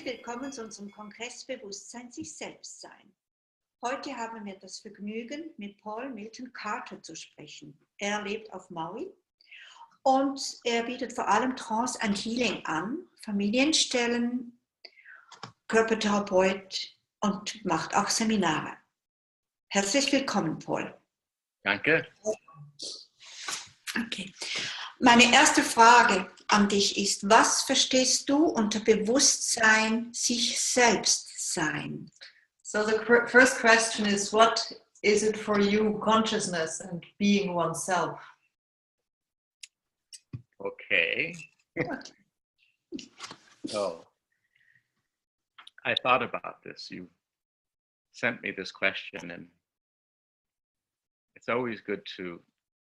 Herzlich willkommen zu unserem Kongress Bewusstsein, sich selbst sein. Heute haben wir das Vergnügen, mit Paul Milton Carter zu sprechen. Er lebt auf Maui und er bietet vor allem Trance and Healing an, Familienstellen, Körpertherapeut und macht auch Seminare. Herzlich willkommen, Paul. Danke. Okay. Meine erste Frage an dich ist, was verstehst du unter Bewusstsein, sich selbst sein? So the first question is, what is it for you, consciousness and being oneself? Okay. So, I thought about this. You sent me this question, and it's always good to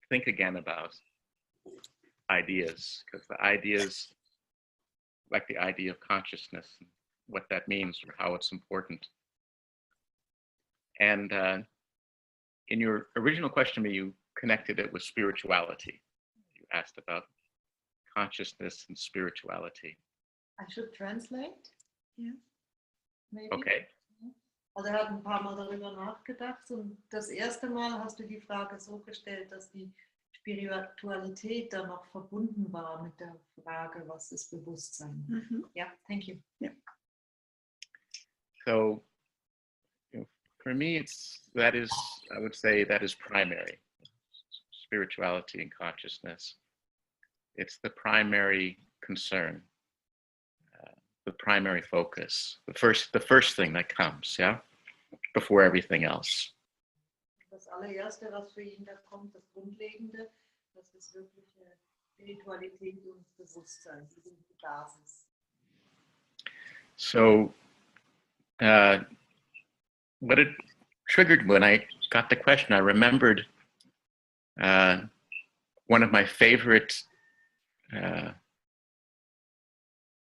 think again about ideas, because the ideas, like the idea of consciousness, and what that means or how it's important. And in your original question to me, you connected it with spirituality. You asked about consciousness and spirituality. I should translate? Yeah. Maybe? Okay. Also er hat ein paar Mal darüber nachgedacht und das erste Mal hast du die Frage so gestellt, dass die Spiritualität da noch verbunden war mit der Frage, was ist Bewusstsein? Yeah, thank you. Yeah. So, for me, I would say that is primary. Spirituality and consciousness. It's the primary concern, the primary focus, the first thing that comes, yeah, before everything else. Das allererste, was für ihn da kommt, das Grundlegende, das ist wirklich Spiritualität und Bewusstsein, die sind die Basis. So, what it triggered when I got the question, I remembered one of my favorite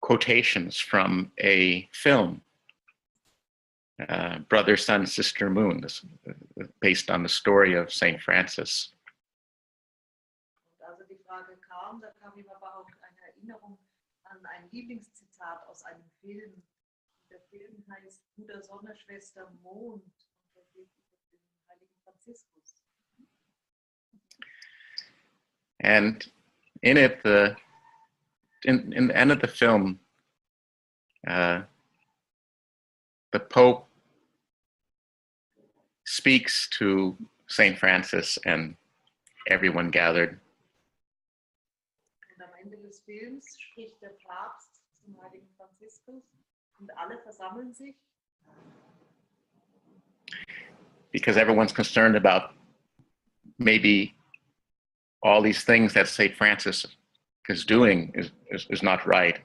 quotations from a film, Brother, Sun, Sister, Moon, based on the story of St. Francis. Und also die Frage kam, da kam ihm aber auch eine Erinnerung an ein Lieblingszitat aus einem Film. Der Film heißt Bruder, Sonne, Schwester, Mond und der geht über den heiligen Franziskus. And in it, in the end of the film, the Pope speaks to St. Francis and everyone gathered. Und am Ende des Films spricht der Papst zum heiligen Franziskus und alle versammeln sich. Because everyone's concerned about maybe all these things that St. Francis is doing is not right,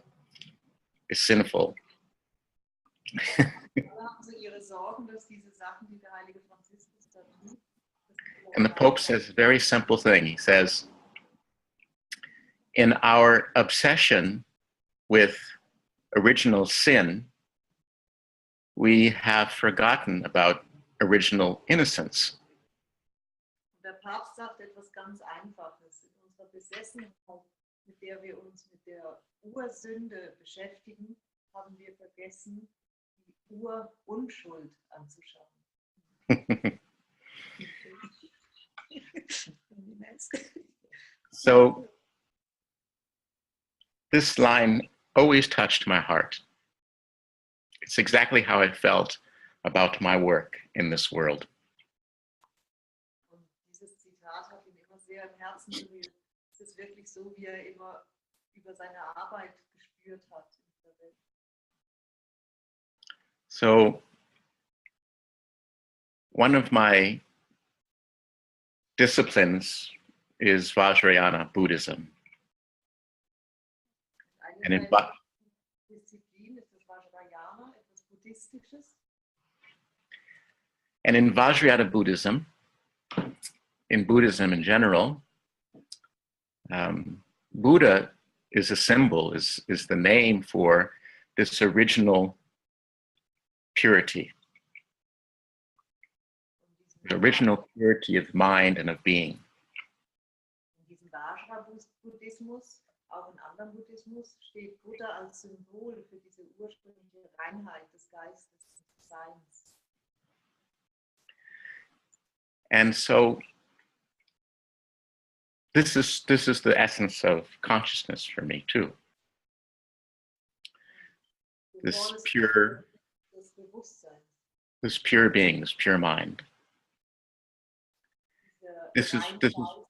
is sinful. Alle haben so ihre Sorgen, dass diese Sachen, die der heilige Franziskus da tut. And the Pope says a very simple thing. He says, in our obsession with original sin, we have forgotten about original innocence. Der Papst sagt etwas ganz Einfaches. In unserer Besessenheit, mit der wir uns mit der Ursünde beschäftigen, haben wir vergessen, die Urunschuld anzuschauen. So this line always touched my heart. It's exactly how I felt about my work in this world. Und dieses Zitat hat ihn immer sehr im Herzen berührt. Es ist wirklich so, wie er immer über seine Arbeit gespürt hat in dieser Welt. So one of my disciplines is Vajrayana Buddhism. And in Disziplin ist das Vajrayana, etwas Buddhistisches. And in Vajrayana Buddhism, in Buddhism in general, Buddha is a symbol, is the name for this original purity. The original purity of mind and of being. In diesem Vajra-Buddhismus Auch in anderem Buddhismus steht Buddha als Symbol für diese ursprüngliche Reinheit des Geistes, des Seins. And so this is the essence of consciousness for me too. This pure being, this pure mind. This is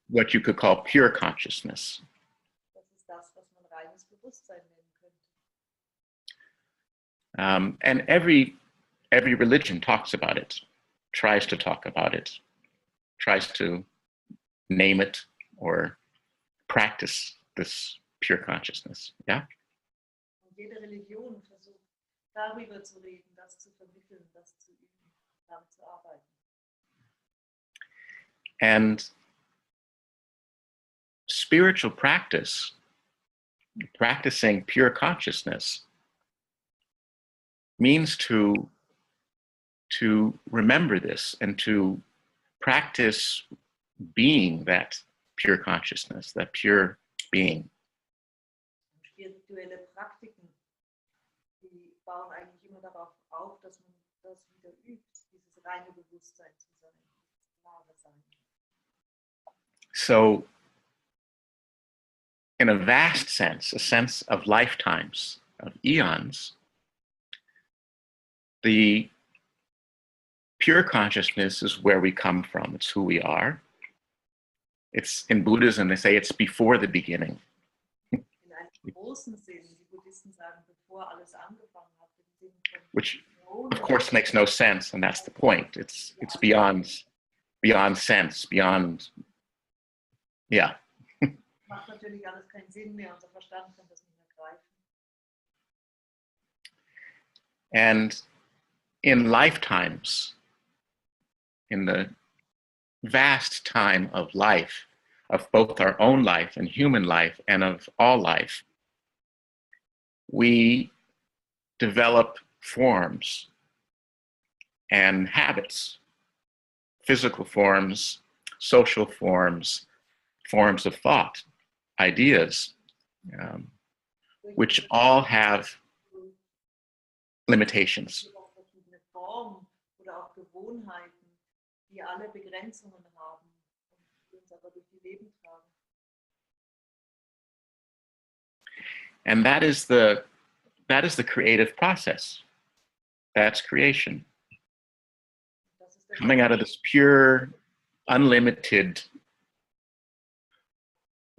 what you could call pure consciousness. And every religion talks about it, tries to talk about it, tries to name it or practice this pure consciousness. Yeah? Und jede Religion versucht, darüber zu reden, das zu vermitteln, das zu üben, daran zu arbeiten. And spiritual practice, practicing pure consciousness, means to remember this and to practice being that pure consciousness, that pure being. Spirituelle Praktiken, die bauen eigentlich immer darauf auf, dass man das wieder übt, dieses reine Bewusstsein zu sein, dieses klare Sein. So, in a vast sense, a sense of lifetimes, of eons, the pure consciousness is where we come from. It's who we are. It's in Buddhism, they say it's before the beginning. In einem großen Sinn, die Buddhisten sagen, bevor alles angefangen hat, im Sinn von Which, of course, makes no sense, and that's the point. It's beyond sense, beyond, yeah. macht natürlich alles keinen Sinn mehr, unser Verstand kann das nicht mehr greifen. And in lifetimes, in the vast time of life, of both our own life and human life and of all life, we develop forms and habits, physical forms, social forms, forms of thought, ideas, which all have limitations. Verschiedene Formen oder auch Gewohnheiten, die alle Begrenzungen haben und die uns aber durch die Leben tragen. And that is the creative process. That's creation. Das ist der Coming out of this pure, unlimited,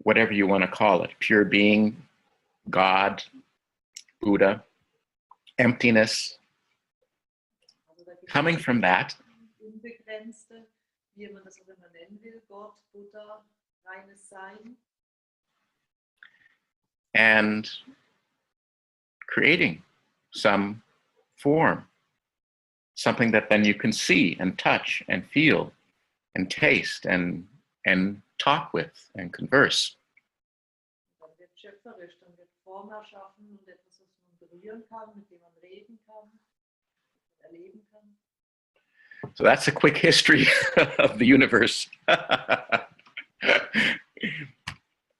whatever you want to call it, pure being, God, Buddha, emptiness. Also da gibt es Coming from that, Unbegrenzte, wie man das auch immer nennen will, Gott, Buddha, reines Sein. and creating some form, something that then you can see and touch and feel and taste and talk with and converse. Dann wird schöpferisch, dann wird Form erschaffen und etwas, was man berühren kann, mit dem man reden kann, erleben kann. So that's a quick history of the universe.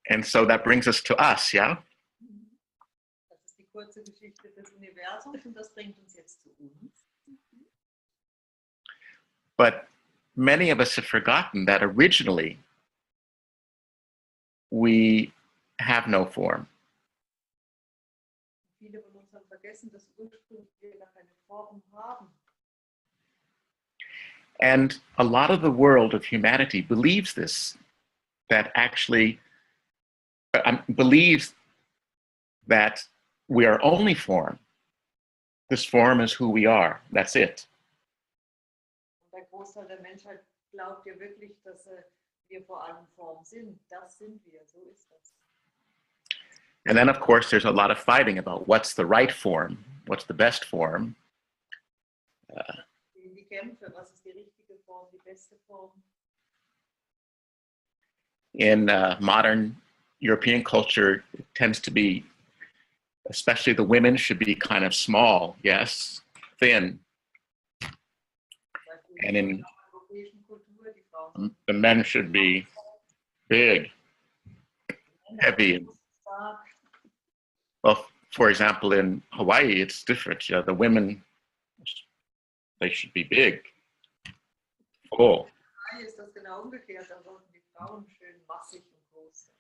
And so that brings us to us, yeah? Das ist die kurze Geschichte des Universums und das bringt uns jetzt zu uns. But many of us have forgotten that originally we have no form. Viele von uns haben vergessen, dass ursprünglich wir gar keine Form haben. And a lot of the world of humanity believes this, that actually believes that we are only form. This form is who we are. That's it. Und der Großteil der Menschheit glaubt ja wirklich, dass wir vor allem Form sind. Das sind wir, so ist das. And then, of course, there's a lot of fighting about what's the right form, what's the best form. Die Kämpfe, was ist die richtige Form, die beste Form? In modern European culture, it tends to be, especially the women should be kind of small, yes, thin. And in der europäischen Kultur, die Frauen the men should be big, heavy, and Tag. Well, for example, in Hawaii, it's different. You know, the women, they should be big, full. Nein, ist das genau umgekehrt. Da sollten die Frauen schön massig und groß sein.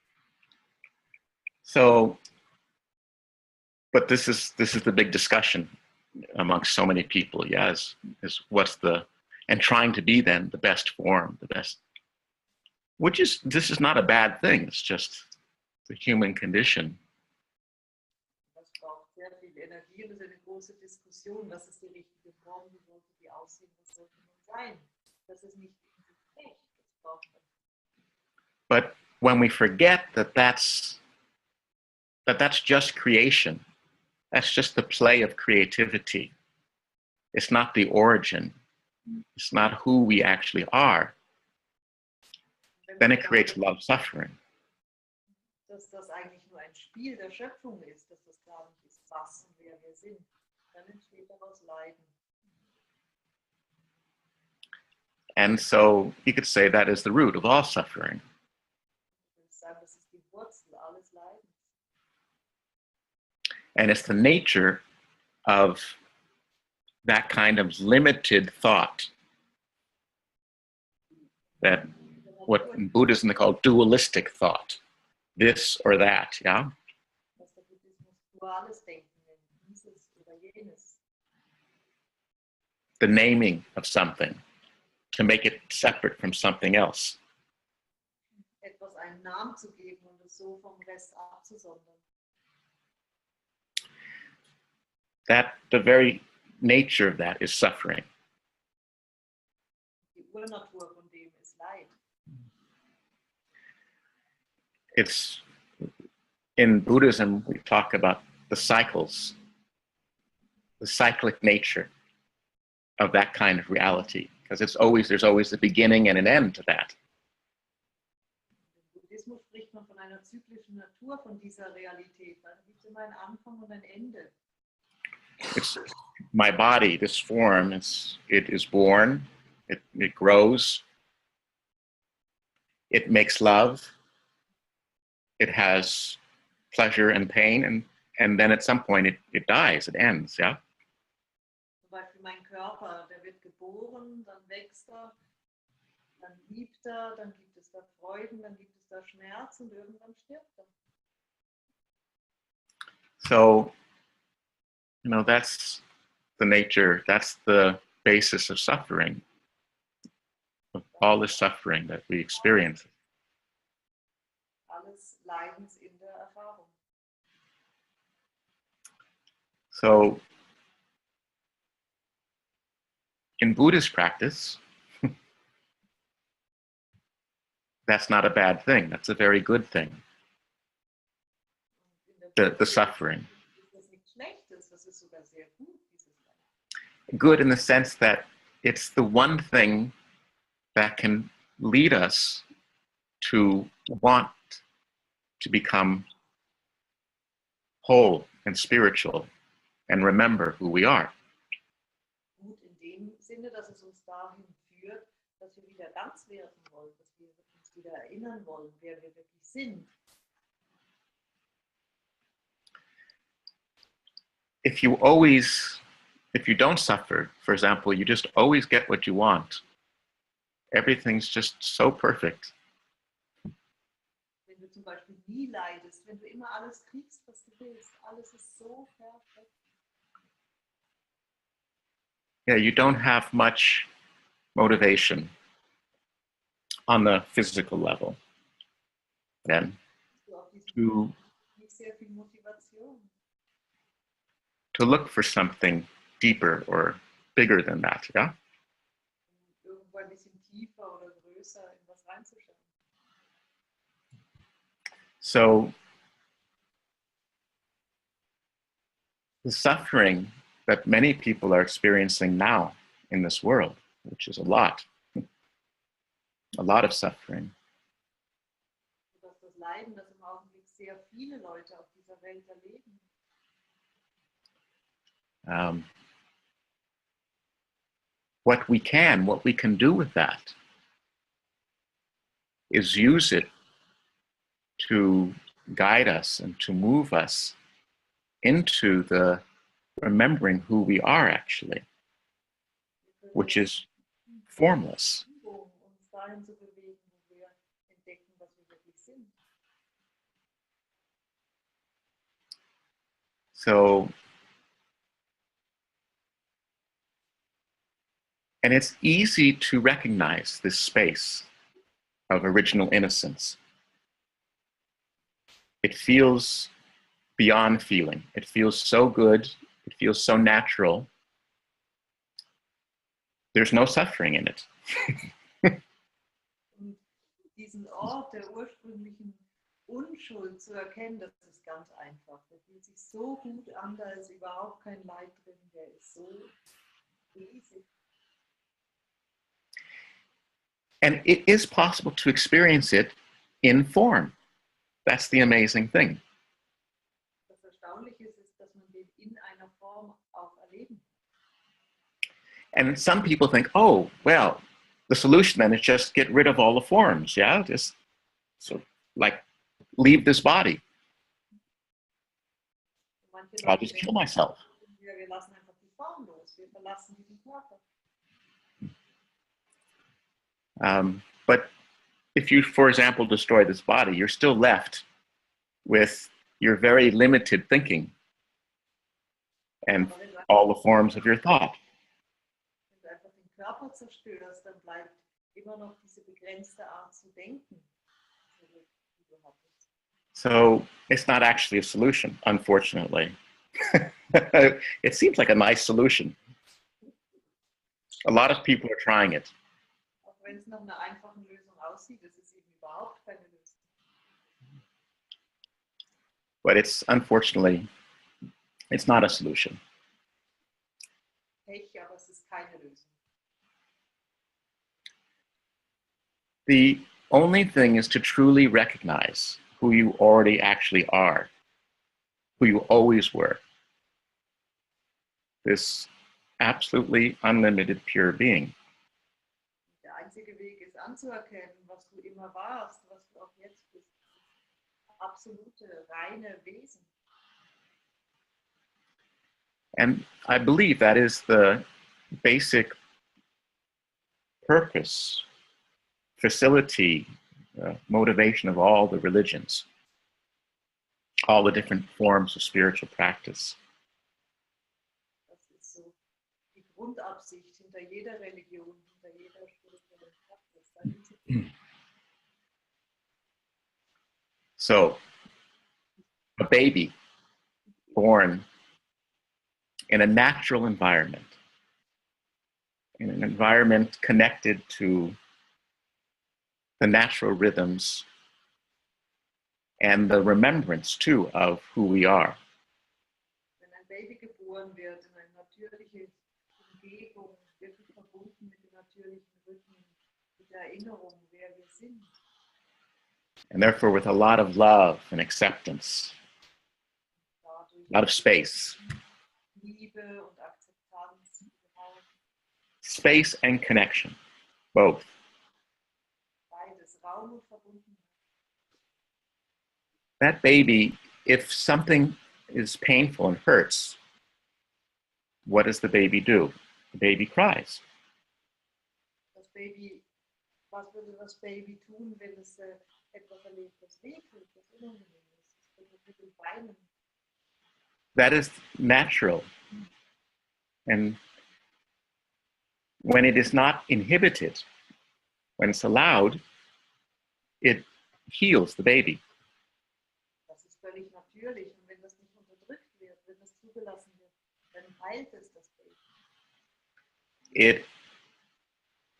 So, but this is the big discussion amongst so many people. Yeah, is what's the, and trying to be then the best form, the best, which is, this is not a bad thing. It's just the human condition. Das braucht sehr viel Energie und das ist eine große Diskussion. Was ist die richtige Form? Wie sollte die aussehen? Was sollte man sein? Das ist nicht echt. Das braucht man. But when we forget that that's just creation, that's just the play of creativity. It's not the origin. It's not who we actually are. Then it creates a lot of suffering. Dass das eigentlich nur ein Spiel der Schöpfung ist, dass das gar nicht ist, was und wer wir sind, dann entsteht daraus Leiden. And so you could say that is the root of all suffering. Ich würde sagen, das ist die Wurzel alles Leidens. And it's the nature of that kind of limited thought, that what in Buddhism they call dualistic thought, this or that, yeah? Dass der Buddhismus duales Denken nennt, dieses oder jenes. The naming of something to make it separate from something else. Etwas einen Namen zu geben und es so vom Rest abzusondern. That the very nature of that is suffering. Die Urnatur von dem ist Leid. It's in Buddhism, we talk about the cycles, the cyclic nature of that kind of reality, because there's always a beginning and an end to that. Im Buddhismus spricht man von einer zyklischen Natur von dieser Realität. Da gibt es immer einen Anfang und ein Ende. It's my body, this form, it is born, it grows, it makes love, it has pleasure and pain, and then at some point it dies, it ends, yeah? Zum Beispiel mein Körper, der wird geboren, dann wächst er, dann liebt er, dann gibt es da Freuden, dann gibt es da Schmerz und irgendwann stirbt er. So, you know, that's the nature, that's the basis of suffering, of all the suffering that we experience. Alles Leidens in der Erfahrung. So, in Buddhist practice, that's not a bad thing. That's a very good thing. The suffering. Ist das nichts Schlechtes, das ist sogar sehr gut, dieses Leid. Good in the sense that it's the one thing that can lead us to want to become whole and spiritual and remember who we are. Gut in dem Sinne, dass es uns dahin führt, dass wir wieder ganz werden wollen, dass wir uns wieder erinnern wollen, wer wir wirklich sind. If you don't suffer, for example, you just always get what you want. Everything's just so perfect. Wenn du zum Beispiel nie leidest, wenn du immer alles kriegst, was du willst, alles ist so perfekt. Yeah, you don't have much motivation on the physical level then Du auf diesem to nicht sehr viel Motivation. look for something deeper or bigger than that, yeah? Irgendwo ein bisschen tiefer oder größer in was reinzuschauen. So the suffering that many people are experiencing now in this world, which is a lot of suffering, Dass das Leiden, das im Augenblick sehr viele Leute auf dieser Welt erleben, what we can do with that is use it to guide us and to move us into the remembering who we are actually, which is formless. Uns dahin zu bewegen, wo wir entdecken, was wir wirklich sind. So, and it's easy to recognize this space of original innocence. It feels beyond feeling. It feels so good. It feels so natural. There's no suffering in it. Und diesen Ort der ursprünglichen Unschuld zu erkennen, das ist ganz einfach. Der fühlt sich so gut an, da ist überhaupt kein Leid drin, der ist so riesig. And it is possible to experience it in form. That's the amazing thing. Das Erstaunliche ist, dass man den in einer Form auch erleben kann. And some people think, oh, well, the solution then is just get rid of all the forms. Yeah, just so like leave this body. Manche I'll Leute just kill denken, myself. wir lassen einfach die Form los, wir verlassen diesen Körper. But if you, for example, destroy this body, you're still left with your very limited thinking and Aber wenn du all the forms of your thought. einfach den Körper zerstörst, dann bleibt immer noch diese begrenzte Art zu denken, die du hattest. So it's not actually a solution, unfortunately. It seems like a nice solution. A lot of people are trying it. Auch wenn es nach einer einfachen Lösung aussieht, ist es eben überhaupt keine Lösung. But it's unfortunately, it's not a solution. Pech, aber es ist keine Lösung. The only thing is to truly recognize who you already actually are, who you always were. This absolutely unlimited pure being. Der einzige Weg ist anzuerkennen, was du immer warst, was du auch jetzt bist. Absolute, reine Wesen. And I believe that is the basic purpose, facility, motivation of all the religions, all the different forms of spiritual practice. Das ist so die Grundabsicht hinter jeder Religion, hinter jeder spirituellen Praxis. Dahin zu gehen. So, a baby born in a natural environment, in an environment connected to the natural rhythms and the remembrance too of who we are. Wenn ein Baby geboren wird in eine natürliche Umgebung, wirklich verbunden mit den natürlichen Rhythmen, mit der Erinnerung, wer wir sind. And therefore with a lot of love and acceptance, Dadurch a lot of space. Liebe und Akzeptanz überhaupt. Space and connection, both. Beides, Raum und Verbundenheit. That baby, if something is painful and hurts, what does the baby do? The baby cries. Das Baby, was würde das Baby tun, wenn es etwas erlebt, das wehtut, das unangenehm ist? Es würde natürlich weinen. That is natural. And when it is not inhibited, when it's allowed, it heals the baby. Das ist völlig natürlich. Und wenn das nicht unterdrückt wird, wenn das zugelassen wird, dann heilt es das Baby. It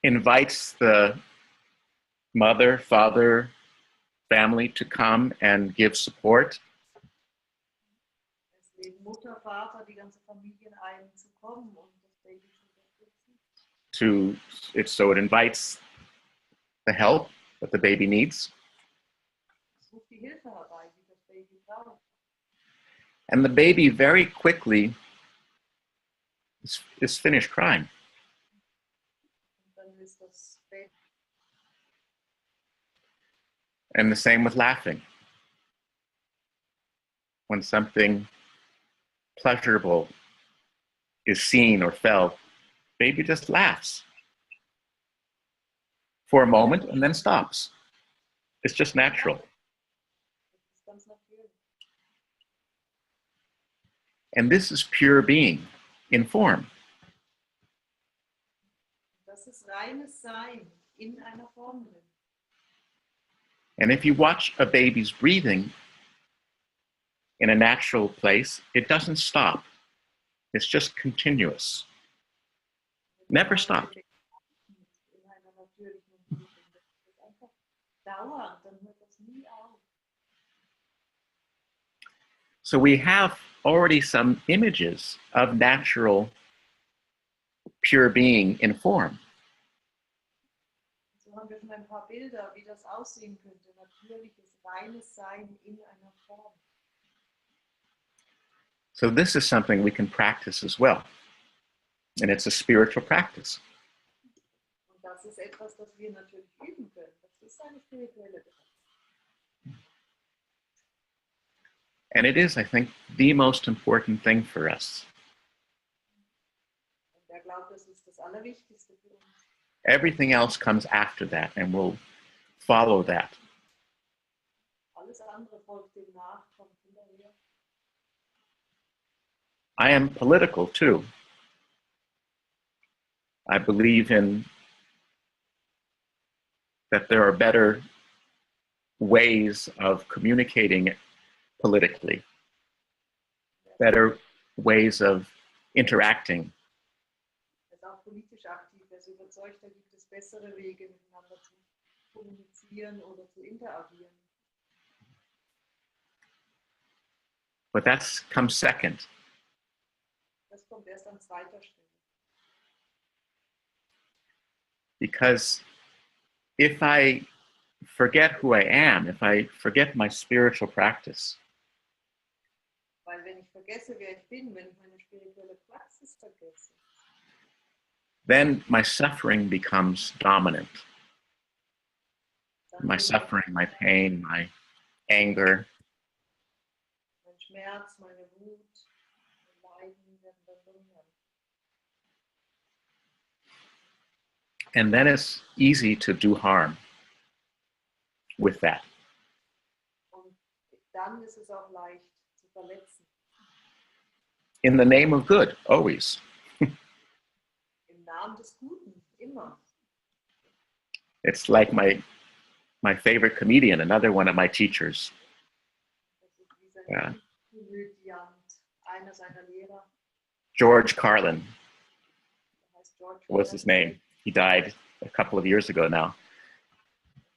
invites the mother, father, family to come and give support. Es legen Mutter, Vater, die ganze Familie ein, zu kommen und das Baby zu unterstützen. So it invites the help that the baby needs. Es ruft die Hilfe herbei, die das Baby braucht. And the baby very quickly is finished crying. Und dann ist das Baby And the same with laughing. when something pleasurable is seen or felt, baby just laughs for a moment and then stops. It's just natural. Das ist ganz natürlich. And this is pure being in form. Das ist reines Sein in einer Form drin. And if you watch a baby's breathing in a natural place, it doesn't stop. It's just continuous. Never stop. In einer natürlichen Umgebung. Das ist einfach dauernd, dann hört das nie auf. So we have already some images of natural pure being in form. So haben wir schon ein paar Bilder, wie das aussehen könnte. Natürliches, reines Sein in einer Form. So this is something we can practice as well. And it's a spiritual practice. Und das ist etwas, das wir natürlich üben können. Das ist eine spirituelle Praxis. And it is, I think, the most important thing for us. Und er glaubt, das ist das Allerwichtigste für uns. Everything else comes after that, and we'll follow that. Alles andere folgt dem nach, kommt hinterher. I am political too. I believe in that there are better ways of communicating politically, better ways of interacting. Er ist auch politisch aktiv. Er ist überzeugt, da gibt es bessere Wege, miteinander zu kommunizieren oder zu interagieren. But that comes second. Das kommt erst an zweiter Stelle. Because if I forget who I am, if I forget my spiritual practice, Weil wenn ich vergesse, wer ich bin, wenn ich meine spirituelle Praxis vergesse, then my suffering becomes dominant. dann My wird suffering, my pain, my anger. mein Schmerz, meine Wut, mein Leiden werden dann dominant. And then it's easy to do harm with that. Und dann ist es auch leicht zu verletzen. In the name of good, always. Im Namen des Guten, immer. It's like my favorite comedian, another one of my teachers. Das ist dieser Ja. Komödiant, einer seiner Lehrer, George Carlin der heißt George. was his name. He died a couple of years ago now.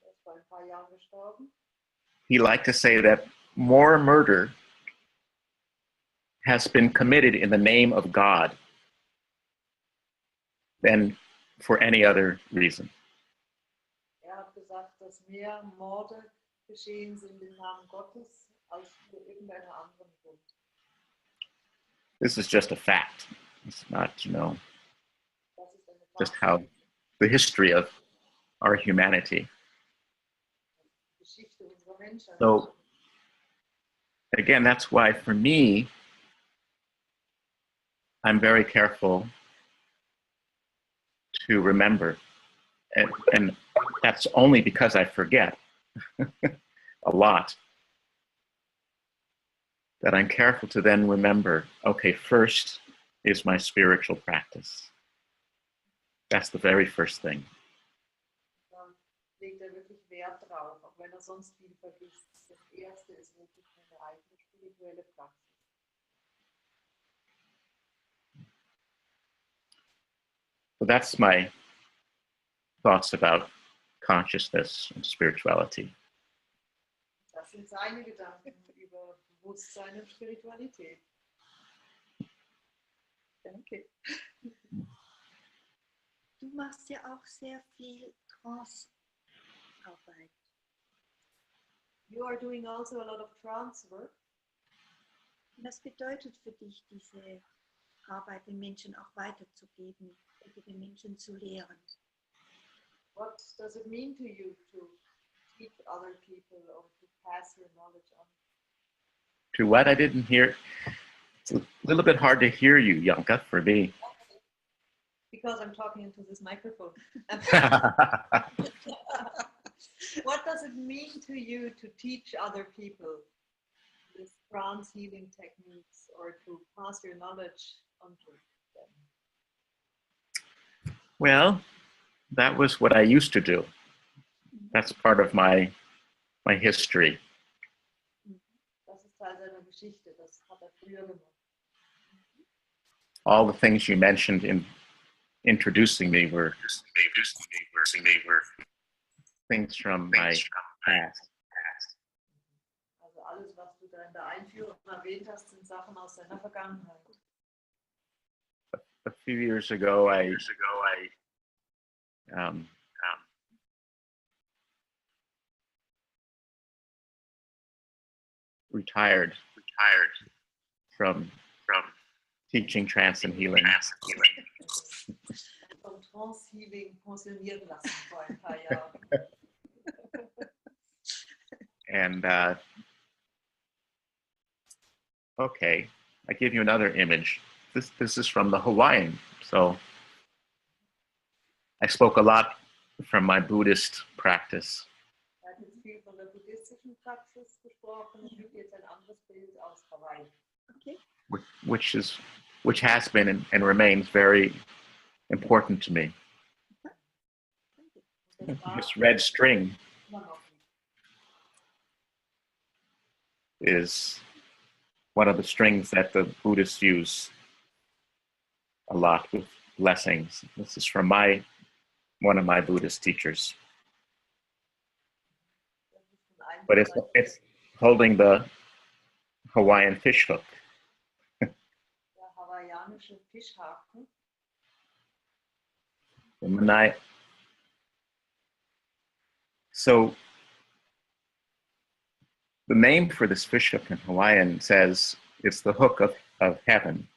Er ist vor ein paar Jahren gestorben. He liked to say that more murder has been committed in the name of God than for any other reason. Er hat gesagt, dass mehr Morde geschehen sind im Namen Gottes als für irgendeinen anderen Grund. This is just a fact. It's not, Das ist eine just Tatsache. how the history of our humanity. Geschichte unserer Menschheit. So, again, that's why for me, I'm very careful to remember. And that's only because I forget a lot. That I'm careful to then remember, okay, first is my spiritual practice. That's the very first thing. Dann legt er wirklich Wert drauf, auch wenn er sonst viel vergisst. Das Erste ist wirklich eine eigene spirituelle Praxis. So that's my thoughts about consciousness and spirituality. Das sind seine Gedanken über Bewusstsein und Spiritualität. Danke. Du machst ja auch sehr viel Trance-Arbeit. You are doing also a lot of trance work. Was bedeutet für dich diese Arbeit, den Menschen auch weiterzugeben oder den Menschen zu lehren? What does it mean to you to teach other people or to pass your knowledge on? To what? I didn't hear. It's a little bit hard to hear you, Janka, for me. Because I'm talking into this microphone. What does it mean to you to teach other people this trance healing techniques or to pass your knowledge on to them? Well, that was what I used to do. That's part of my history. Das ist Teil seiner Geschichte, das hat früher gemacht. All the things you mentioned in introducing me were things from my past. Also alles, was du da in der Einführung erwähnt hast, sind Sachen aus deiner Vergangenheit. A few years ago, I retired from teaching trance and healing. Vom Trance Healing pensionieren lassen vor ein paar Jahren. And okay, I give you another image. This is from the Hawaiian. So I spoke a lot from my Buddhist practice. Er hat jetzt viel von der buddhistischen Praxis gesprochen und gibt jetzt ein anderes Bild aus Hawaii. Okay. Which has been and remains very important to me. This red string is one of the strings that the Buddhists use a lot with blessings. This is from one of my Buddhist teachers. But it's holding the Hawaiian fish hook. Der hawaiianische Fischhaken. So the name for this fish hook in Hawaiian says it's the hook of heaven.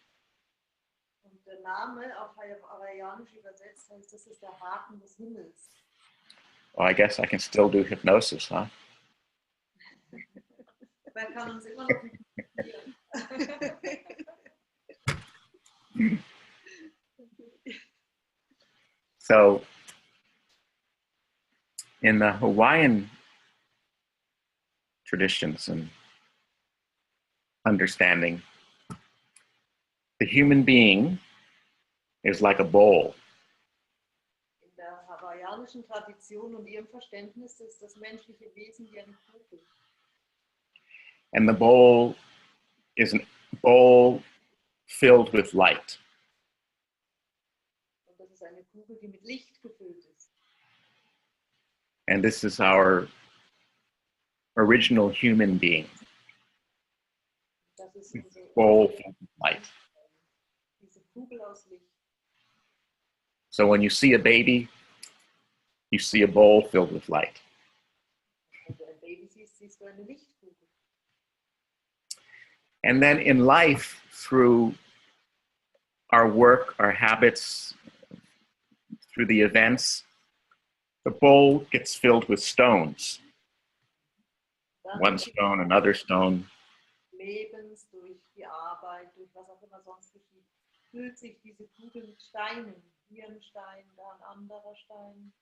Und der Name auf hawaiianisch übersetzt heißt, das ist der Haken des Himmels. Well, I guess I can still do hypnosis, huh? Dabei kann man es immer noch So in the Hawaiian traditions and understanding, the human being is like a bowl. In der hawaiianischen Tradition und ihrem Verständnis ist das menschliche Wesen wie eine Kugel. And the bowl is a bowl filled with light. Und das ist eine Kugel, die mit Licht gefüllt ist. And this is our original human being. Das ist unsere Bowl filled with light. Diese Kugel aus Licht. So when you see a baby, you see a bowl filled with light. Wenn du ein Baby siehst, siehst du eine Lichtkugel. And then in life, through our work, our habits, through the events, the bowl gets filled with stones. Dann One stone, another stone. Lebens, durch die Arbeit, durch was auch immer sonst geschieht, füllt sich diese Kugel mit Steinen. Hier ein Stein, da ein anderer Stein.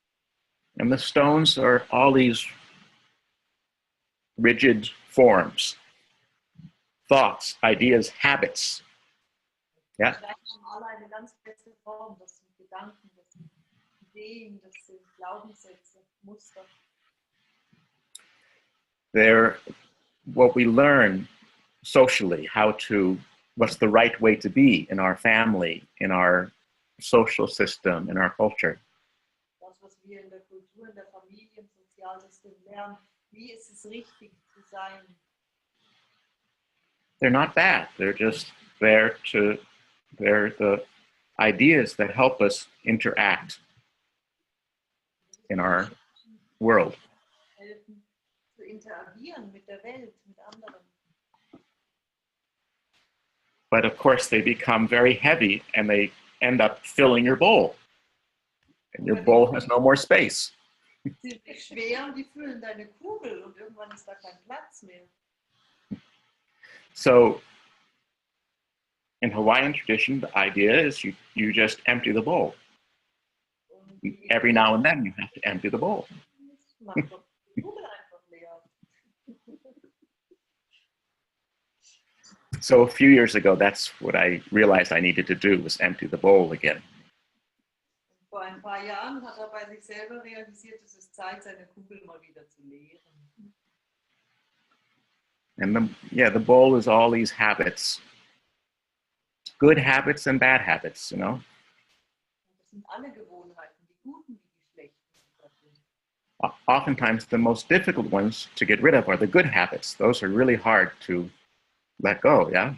And the stones are all these rigid forms, thoughts, ideas, habits. Die Yeah. Steine haben alle eine ganz feste Form. Das sind Gedanken, das sind Ideen, das sind Glaubenssätze, Muster. They're what we learn socially, what's the right way to be in our family, in our social system, in our culture. Das, was wir in der Kultur, in der Familie, im Sozialsystem lernen, wie ist es richtig zu sein? They're not bad. They're just they're the ideas that help us interact in our world. Helfen zu interagieren mit der Welt, mit anderen. But of course, they become very heavy and they end up filling your bowl. And your bowl has no more space. Sie sind schwer und die füllen deine Kugel und irgendwann ist da kein Platz mehr. So in Hawaiian tradition, the idea is you just empty the bowl. Und die Every now and then you have to empty the bowl. macht doch die Kugel einfach leer. So a few years ago, that's what I realized I needed to do, was empty the bowl again. Vor ein paar Jahren hat er bei sich selber realisiert, es ist Zeit, seine Kugel mal wieder zu leeren. And the bowl is all these habits, good habits and bad habits, you know. Das sind alle Gewohnheiten, die guten wie die schlechten. Oftentimes the most difficult ones to get rid of are the good habits. Those are really hard to let go, yeah?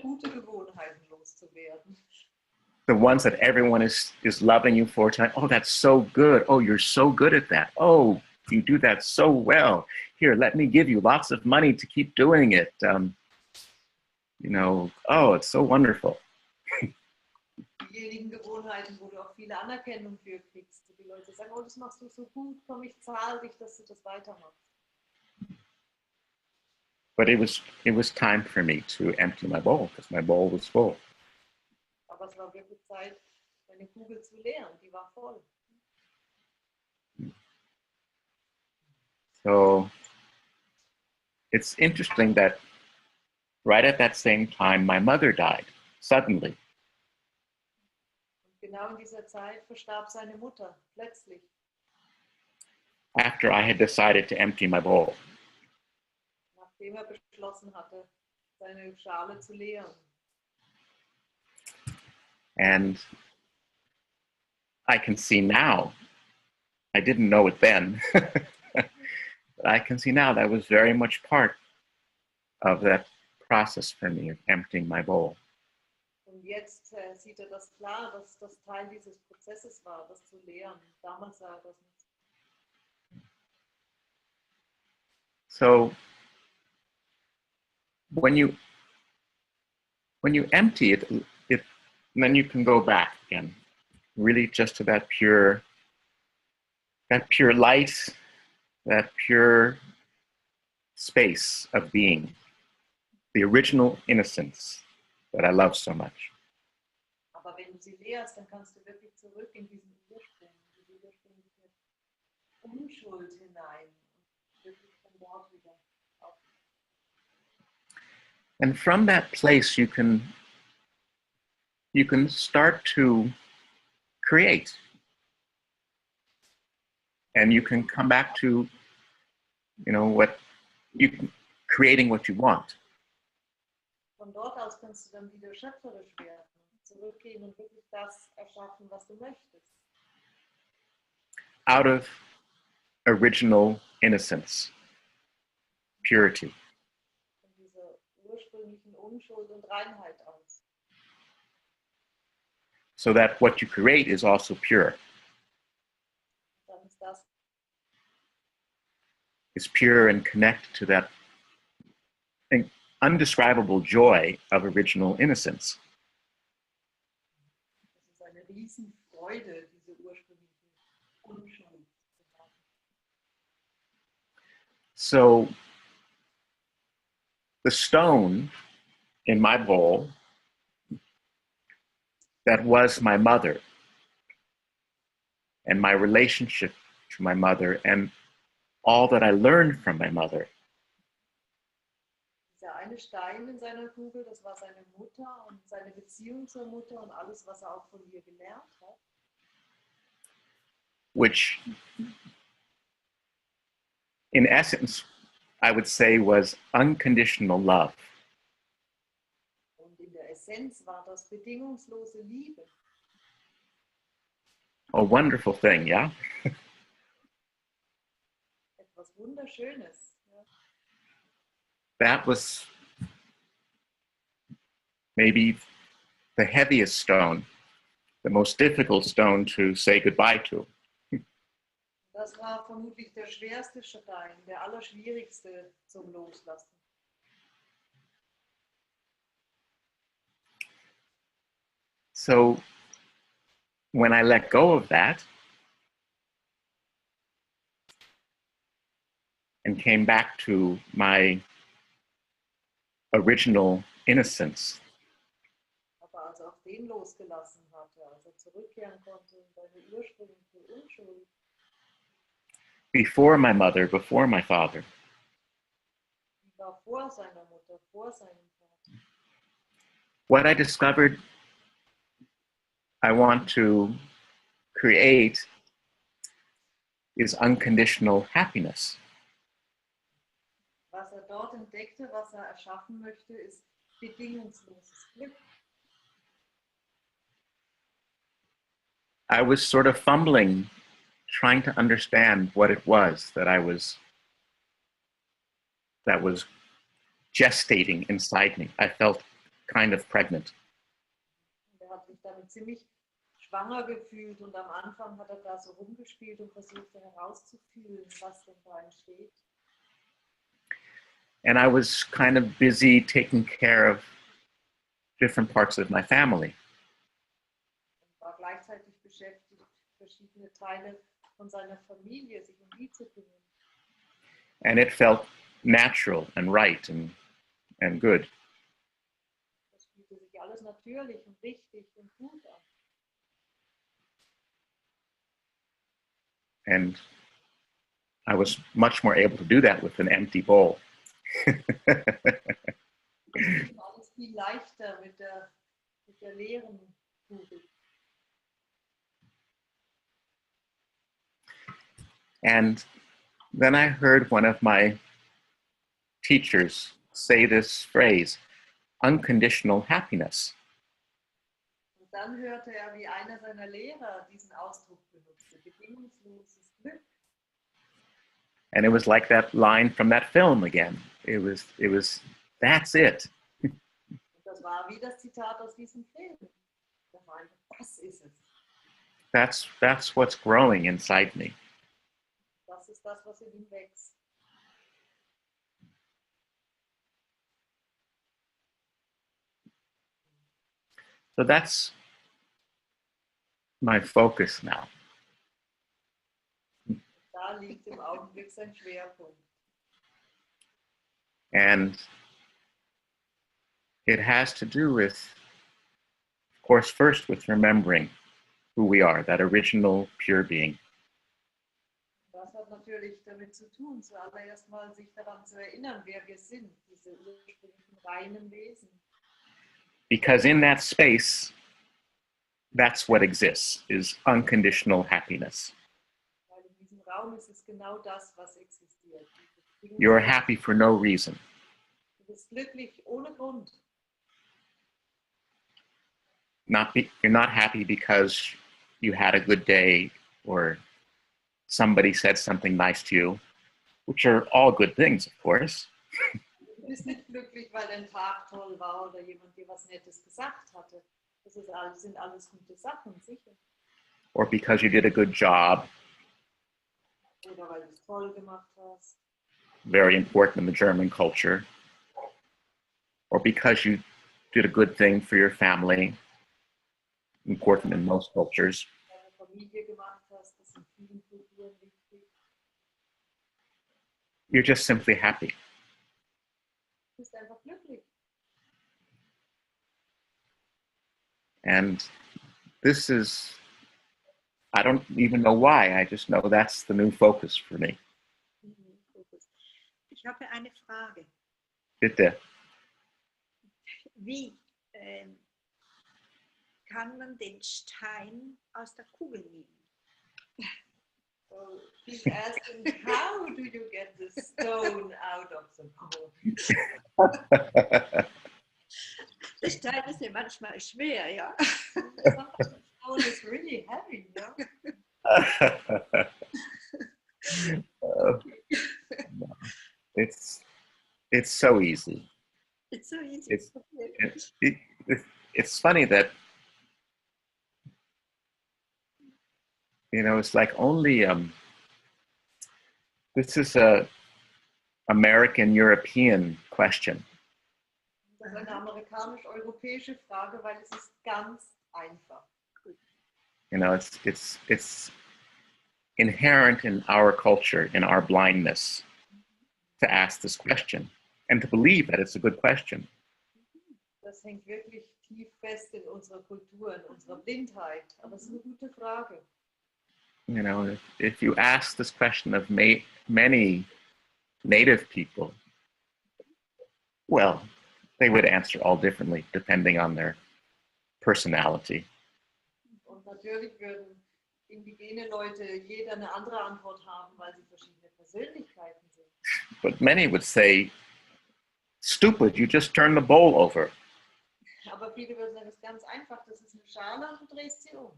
Gute Gewohnheiten loszuwerden. The ones that everyone is loving you for tonight. Oh, that's so good. Oh, you're so good at that. Oh, you do that so well. Here, let me give you lots of money to keep doing it. You know, oh, it's so wonderful. Diejenigen Gewohnheiten, wo du auch viele Anerkennung für kriegst. Die Leute sagen, oh, das machst du so gut, komm, ich zahle dich, dass du das weitermachst. But it was time for me to empty my bowl because my bowl was full. Aber es war wirklich Zeit, meine Kugel zu leeren, die war voll. So it's interesting that right at that same time, my mother died suddenly. Und genau in dieser Zeit verstarb seine Mutter, plötzlich. After I had decided to empty my bowl. Nachdem er beschlossen hatte, seine Schale zu leeren. And I can see now, I didn't know it then, but I can see now that was very much part of that process for me of emptying my bowl. Und jetzt sieht er das klar, dass das Teil dieses Prozesses war, das zu leeren. Damals sah er das nicht. So when you empty it, then you can go back again, really just to that pure light, that pure space of being, the original innocence that I love so much. Aber wenn du sie leerst, dann kannst du wirklich zurück in diesen Ursprung, diese ursprüngliche Unschuld hinein und wirklich von dort wieder auf. And from that place, you can start to create. And you can come back to, you know, creating what you want. Von dort aus kannst du dann wieder schöpferisch werden, zurückgehen und wirklich das erschaffen, was du möchtest. Out of original innocence, purity. Von dieser ursprünglichen Unschuld und Reinheit aus. So that what you create is also pure. Dann ist das It's pure and connected to that undescribable joy of original innocence. Das ist eine Riesenfreude, diese ursprüngliche Unschuld zu haben. So the stone in my bowl that was my mother and my relationship to my mother and all that I learned from my mother. Dieser eine Stein in seiner Kugel, das war seine Mutter und seine Beziehung zur Mutter und alles, was er auch von ihr gelernt hat. Which, in essence, I would say was unconditional love. Und in der Essenz war das bedingungslose Liebe. A wonderful thing, yeah? Etwas Wunderschönes. Ja. That was maybe the heaviest stone, the most difficult stone to say goodbye to. Das war vermutlich der schwerste Stein, der allerschwierigste zum Loslassen. So when I let go of that and came back to my original innocence. Aber als er auch den losgelassen hatte, als er zurückkehren konnte in seine ursprüngliche Unschuld, Before my mother, before my father. die war vor seiner Mutter, vor seinem Vater. What I discovered I want to create is unconditional happiness. Was er dort entdeckte, was er erschaffen möchte, ist bedingungsloses Glück. I was sort of fumbling, trying to understand what it was that was gestating inside me. I felt kind of pregnant. Und er hat sich damit ziemlich schwanger gefühlt und am Anfang hat er da so rumgespielt und versucht herauszufühlen, was denn da entsteht. And I was kind of busy taking care of different parts of my family. Und war gleichzeitig beschäftigt, verschiedene Teile von seiner Familie, sich um die zu kümmern. And it felt natural and right and good. Das fühlte sich alles natürlich und richtig und gut an. And I was much more able to do that with an empty bowl. Alles viel leichter mit der leeren Kugel. And then I heard one of my teachers say this phrase, unconditional happiness. Und dann hörte er, wie einer seiner Lehrer diesen Ausdruck benutzte, bedingungsloses Glück. And it was like that line from that film again. It was, that's it. Und das war wie das Zitat aus diesem Film. Das war einfach, das ist es. That's what's growing inside me. Das ist das, was in ihm wächst. So that's my focus now. Da liegt im Augenblick sein Schwerpunkt. And it has to do with, of course, first with remembering who we are, that original pure being. Das hat natürlich damit zu tun, zuallererst mal sich daran zu erinnern, wer wir sind, diese ursprünglichen reinen Wesen. Because in that space, that's what exists, is unconditional happiness. Weil in diesem Raum ist es genau das, was existiert. You're happy for no reason. Du bist glücklich ohne Grund. You're not happy because you had a good day or somebody said something nice to you, which are all good things, of course. Du bist nicht glücklich, weil dein Tag toll war oder jemand dir was Nettes gesagt hatte. Das sind alles gute Sachen, sicher. Or because you did a good job. Oder weil du es toll gemacht hast. Very important in the German culture. Or because you did a good thing for your family. Important in most cultures. Deine Familie gemacht hast, das in vielen Kulturen wichtig. You're just simply happy. Du bist einfach glücklich. And this is, I don't even know why, I just know that's the new focus for me. Ich habe eine Frage. Bitte. Wie kann man den Stein aus der Kugel nehmen? So he's asking, how do you get the stone out of the bowl? Der Stein ist ja manchmal schwer, ja. Sometimes the stone is really heavy, no? It's so easy. It's so easy. It's funny that, you know, it's like only this is a American European question. Das ist eine amerikanisch-europäische Frage, weil es ist ganz einfach. You know, it's inherent in our culture, in our blindness, to ask this question. and to believe that it's a good question. Das hängt wirklich tief fest in unserer Kultur, in unserer Blindheit. Aber es ist eine gute Frage. You know, if you ask this question of many native people, well, they would answer all differently depending on their personality. Und natürlich würden indigene Leute jeder eine andere Antwort haben, weil sie verschiedene Persönlichkeiten sind. But many would say, stupid, you just turn the bowl over. Aber viele würden sagen, es ist ganz einfach, das ist eine Schale und du drehst sie um.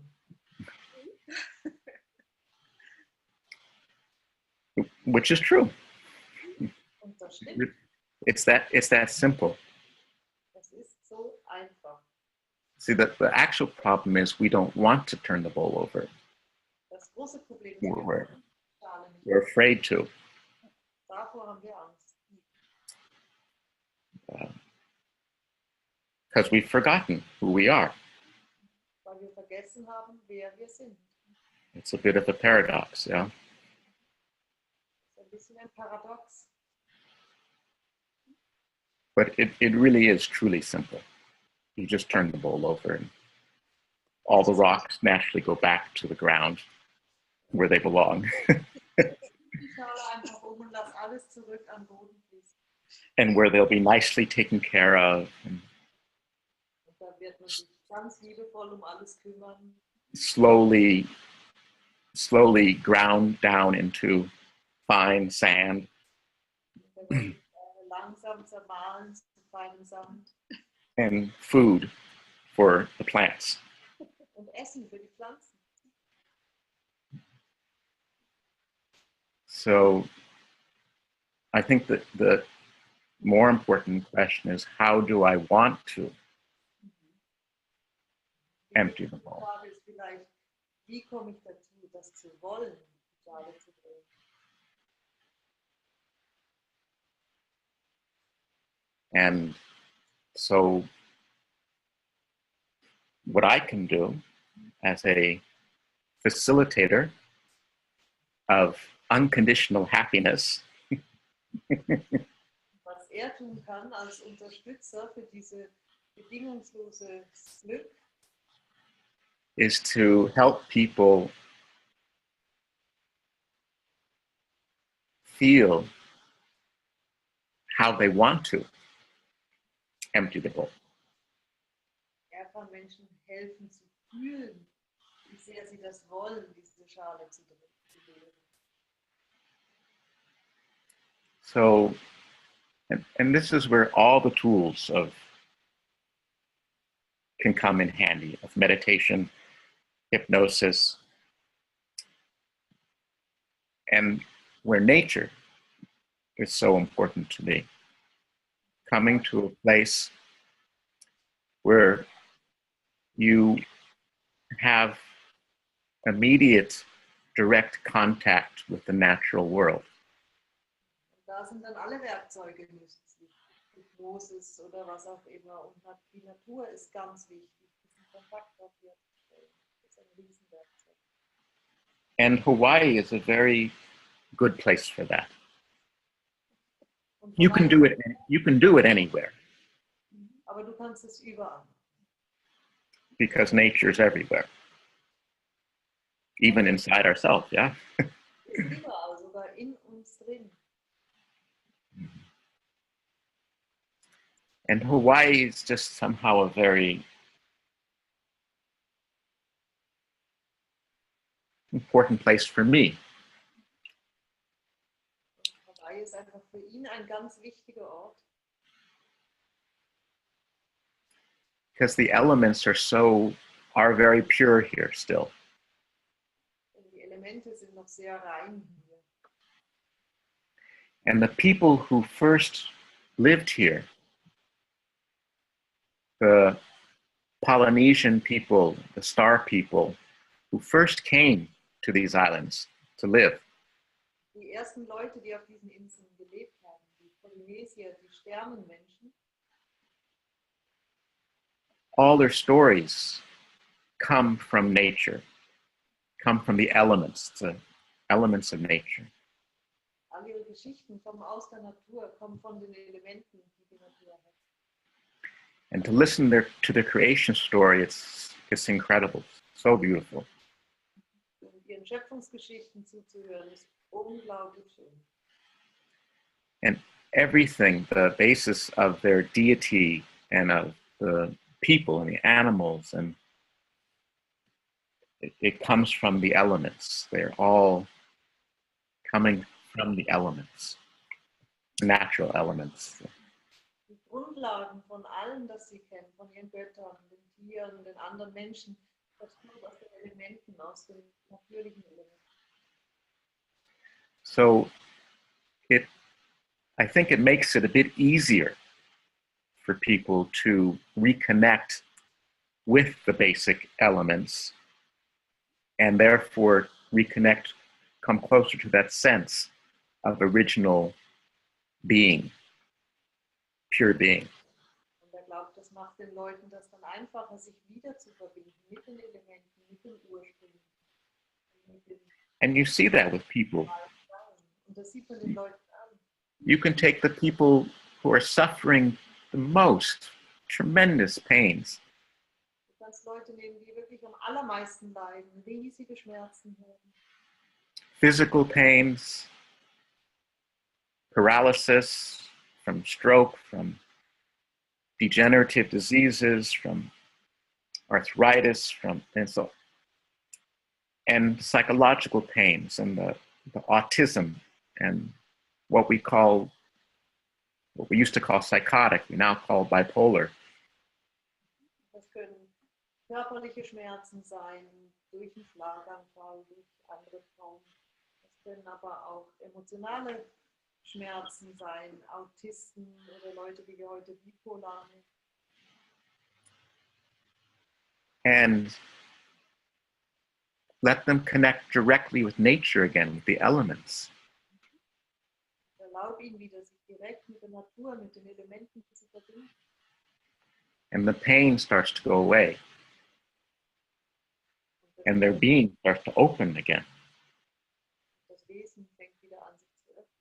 Which is true. Und das stimmt. It's that simple. Das ist so einfach. See, the actual problem is we don't want to turn the bowl over. Das große Problem ist, We're, die Schale nicht. we're afraid to. Davor haben wir Angst. Because we've forgotten who we are. Weil wir vergessen haben, wer wir sind. It's a bit of a paradox, yeah? Das ist ein bisschen ein Paradox. But it really is truly simple. You just turn the bowl over and all the rocks naturally go back to the ground where they belong. Die Schale einfach um und lass alles zurück am Boden fließen. And where they'll be nicely taken care of and Und da wird man sich ganz liebevoll um alles kümmern. slowly ground down into fine sand. Und da wird langsam zermahlen zu feinem Sand. And food for the plants. Und Essen für die Pflanzen. So I think that the more important question is, how do I want to empty the Die bowl? Frage ist vielleicht, wie komme ich dazu, das zu wollen, die Schale zu drehen? And so what I can do as a facilitator of unconditional happiness Was tun kann als Unterstützer für diese bedingungslose Glück, is to help people feel how they want to empty the bowl. kann Menschen helfen zu fühlen, wie sehr sie das wollen, diese Schale zu drehen. So, and this is where all the tools can come in handy, of meditation, hypnosis, and where nature is so important to me. Coming to a place where you have immediate, direct contact with the natural world. Und da sind dann alle Werkzeuge nützlich. Hypnosis oder was auch immer. Und die Natur ist ganz wichtig, diesen Kontakt dort herzustellen. Das ist ein Riesenwerkzeug. And Hawaii is a very good place for that. Und You can do it. You can do it anywhere aber du kannst es überall. because nature is everywhere, even inside ourselves. Yeah. Es ist überall, sogar in uns drin. And Hawaii is just somehow a very important place for me. Hawaii ist einfach für ihn ein ganz wichtiger Ort. Because the elements are very pure here still. Denn die Elemente sind noch sehr rein hier. And the people who first lived here, the Polynesian people, the Star people, who first came to these islands to live, Die ersten Leute, die auf diesen Inseln gelebt haben, die Polynesier, die Sternenmenschen, all their stories come from nature, come from the elements of nature. All ihre Geschichten kommen aus der Natur, kommen von den Elementen, die die Natur hat. And to listen to the creation story, it's incredible, so beautiful. Und ihren Schöpfungsgeschichten zuzuhören, ist unglaublich schön. And everything, the basis of their deity and of the people and the animals, and it comes from the elements. They're all coming from the elements, natural elements. Die Grundlagen von allem, das sie kennen, von ihren Göttern, den Tieren, den anderen Menschen, das kommt aus den Elementen, aus den natürlichen Elementen. So I think it makes it a bit easier for people to reconnect with the basic elements and therefore come closer to that sense of original being, pure being. Und er glaubt, das macht den Leuten das dann einfacher, sich wieder zu verbinden mit den Elementen, mit dem Ursprung. Mit dem And you see that with people. Und das sieht man den Leuten an. You can take the people who are suffering the most, tremendous pains, Du kannst Leute nehmen, die wirklich am allermeisten leiden, riesige Schmerzen haben. physical pains, paralysis from stroke, from degenerative diseases, from arthritis, and psychological pains, and the autism, and what we used to call psychotic, we now call bipolar. Das können körperliche Schmerzen sein, durch einen Schlaganfall, durch andere Traumen. Das können aber auch emotionale Schmerzen sein, Autisten oder Leute, die wir heute bipolar nennen. And let them connect directly with nature again, with the elements. Erlaub ihnen wieder, sich direkt mit der Natur, mit den Elementen zu verbinden. And the pain starts to go away. And their being starts to open again. Das Wesen fängt wieder an, sich zu öffnen.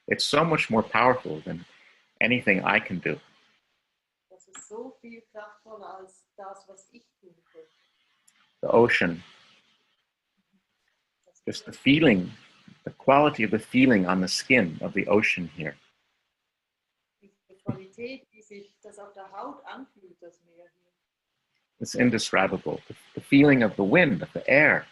It's so much more powerful than anything I can do. Das ist so viel kraftvoller als das, was ich tun könnte. The ocean, just the feeling, the quality of the feeling on the skin of the ocean here. Die Qualität, wie sich das auf der Haut anfühlt, das Meer hier. It's indescribable. The feeling of the wind, of the air.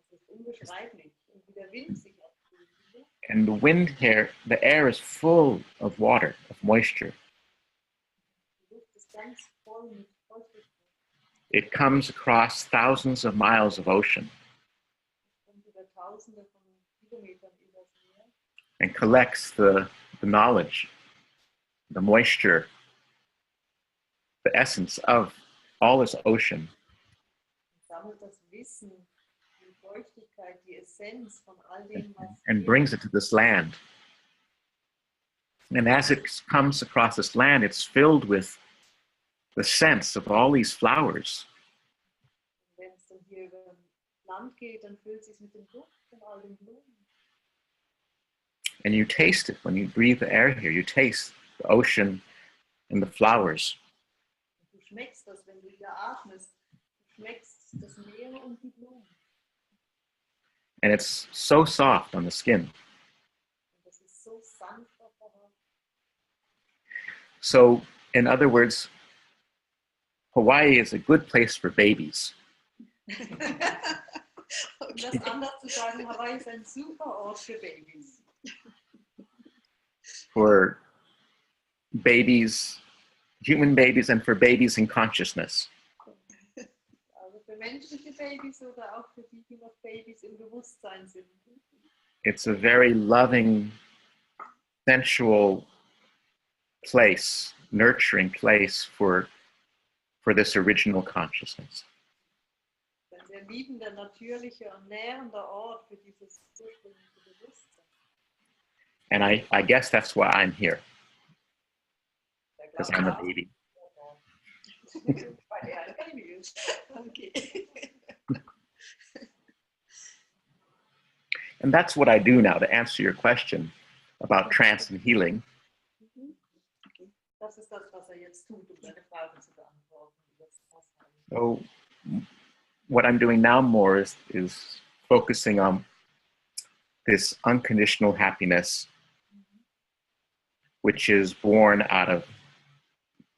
Das ist unbeschreiblich. Und wie der Wind sich anfühlt. And the wind here, the air is full of water, of moisture. Die Luft ist ganz voll mit Feuchtigkeit. It comes across thousands of miles of ocean Es kommt über Tausende von Kilometern übers Meer. and collects the knowledge, the moisture, the essence of all this ocean, Und sammelt das Wissen, die Feuchtigkeit, die Essenz von all dem, was and brings it to this land. And as it comes across this land, it's filled with the sense of all these flowers. wenn es dann hier über ein Land geht, dann füllt es sich mit dem Duft von all den Blumen. And you taste it when you breathe the air here. You taste the ocean and the flowers. Und du schmeckst das, wenn du hier atmest. Du schmeckst das Meer und die Blumen. And it's so soft on the skin. Und das ist so sanft auf der Haut. So, in other words, Hawaii is a good place for babies. Um das anders zu sagen, Hawaii ist ein super Ort für Babys. For babies, human babies, and for babies in consciousness. Also für menschliche Babys oder auch für die, die noch Babys im Bewusstsein sind. It's a very loving, sensual place, nurturing place for this original consciousness. Ein sehr liebender, natürlicher und nährender Ort für dieses ursprüngliche Bewusstsein. And I guess that's why I'm here, Der because Glaube I'm a auch. baby. Weil er ein Baby ist. Okay. And that's what I do now, to answer your question about trance and healing. Mhm. Okay. Das ist das, was jetzt tut, deine Frage zu beantworten. So what I'm doing now more is focusing on this unconditional happiness, which is born out of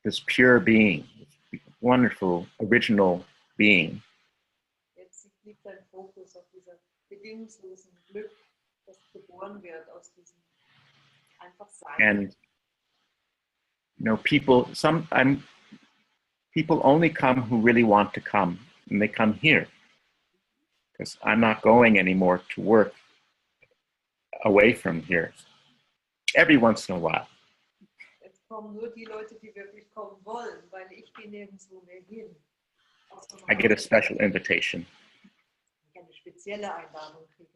this pure being, this wonderful, original being. Jetzt liegt dein Fokus auf dieser bedingungslosen Glück, das geboren wird aus diesem einfach Sein. And people only come who really want to come, and they come here because I'm not going anymore to work away from here. Every once in a while. Jetzt kommen nur die Leute, die wirklich kommen wollen, weil ich gehe nirgendwo mehr hin. I get a special invitation Ich eine spezielle Einladung kriege.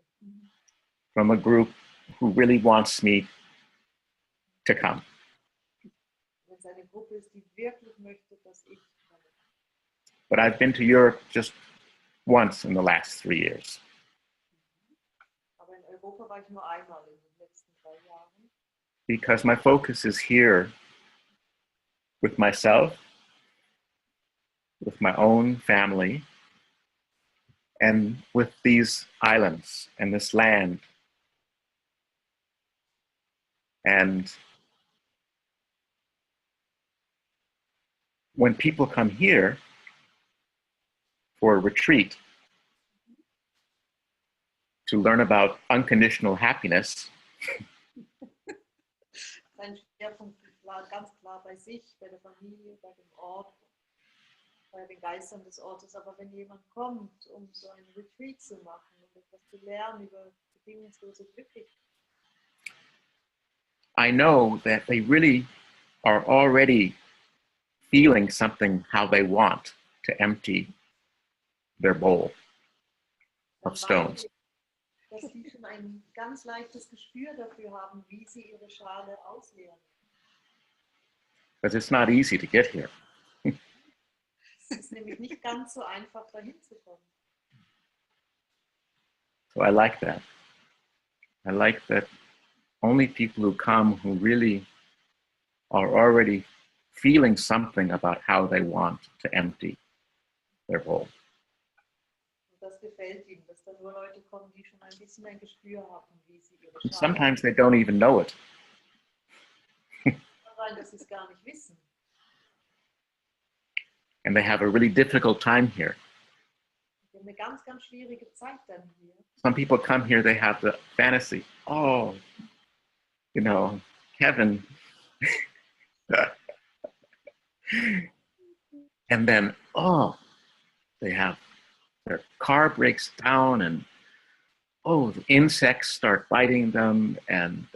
from a group who really wants me to come. Wenn es eine Gruppe ist, die wirklich möchte, dass ich komme. But I've been to Europe just once in the last 3 years. Aber in Europa war ich nur einmal in den letzten 3 Jahren. Because my focus is here with myself, with my own family, and with these islands and this land. And when people come here for a retreat to learn about unconditional happiness, Sein Schwerpunkt war ganz klar bei sich, bei der Familie, bei dem Ort, bei den Geistern des Ortes. Aber wenn jemand kommt, um so ein Retreat zu machen, um etwas zu lernen über bedingungslose Glücklichkeit, I know that they really are already feeling something how they want to empty their bowl dann of stones. weiß ich, dass die schon ein ganz leichtes Gespür dafür haben, wie sie ihre Schale ausleeren. Because it's not easy to get here. Es ist nämlich nicht ganz so einfach, dahin zu kommen. So I like that. I like that only people who come who really are already feeling something about how they want to empty their bowl. Und das gefällt ihm, dass da nur Leute kommen, die schon ein bisschen ein Gespür haben, wie sie ihre Schale Sometimes they don't even know it. sein, dass sie es gar nicht wissen. And they have a really difficult time here. Wir haben eine ganz, ganz schwierige Zeit dann hier. Some people come here, they have the fantasy, oh, heaven. And then, their car breaks down and, the insects start biting them and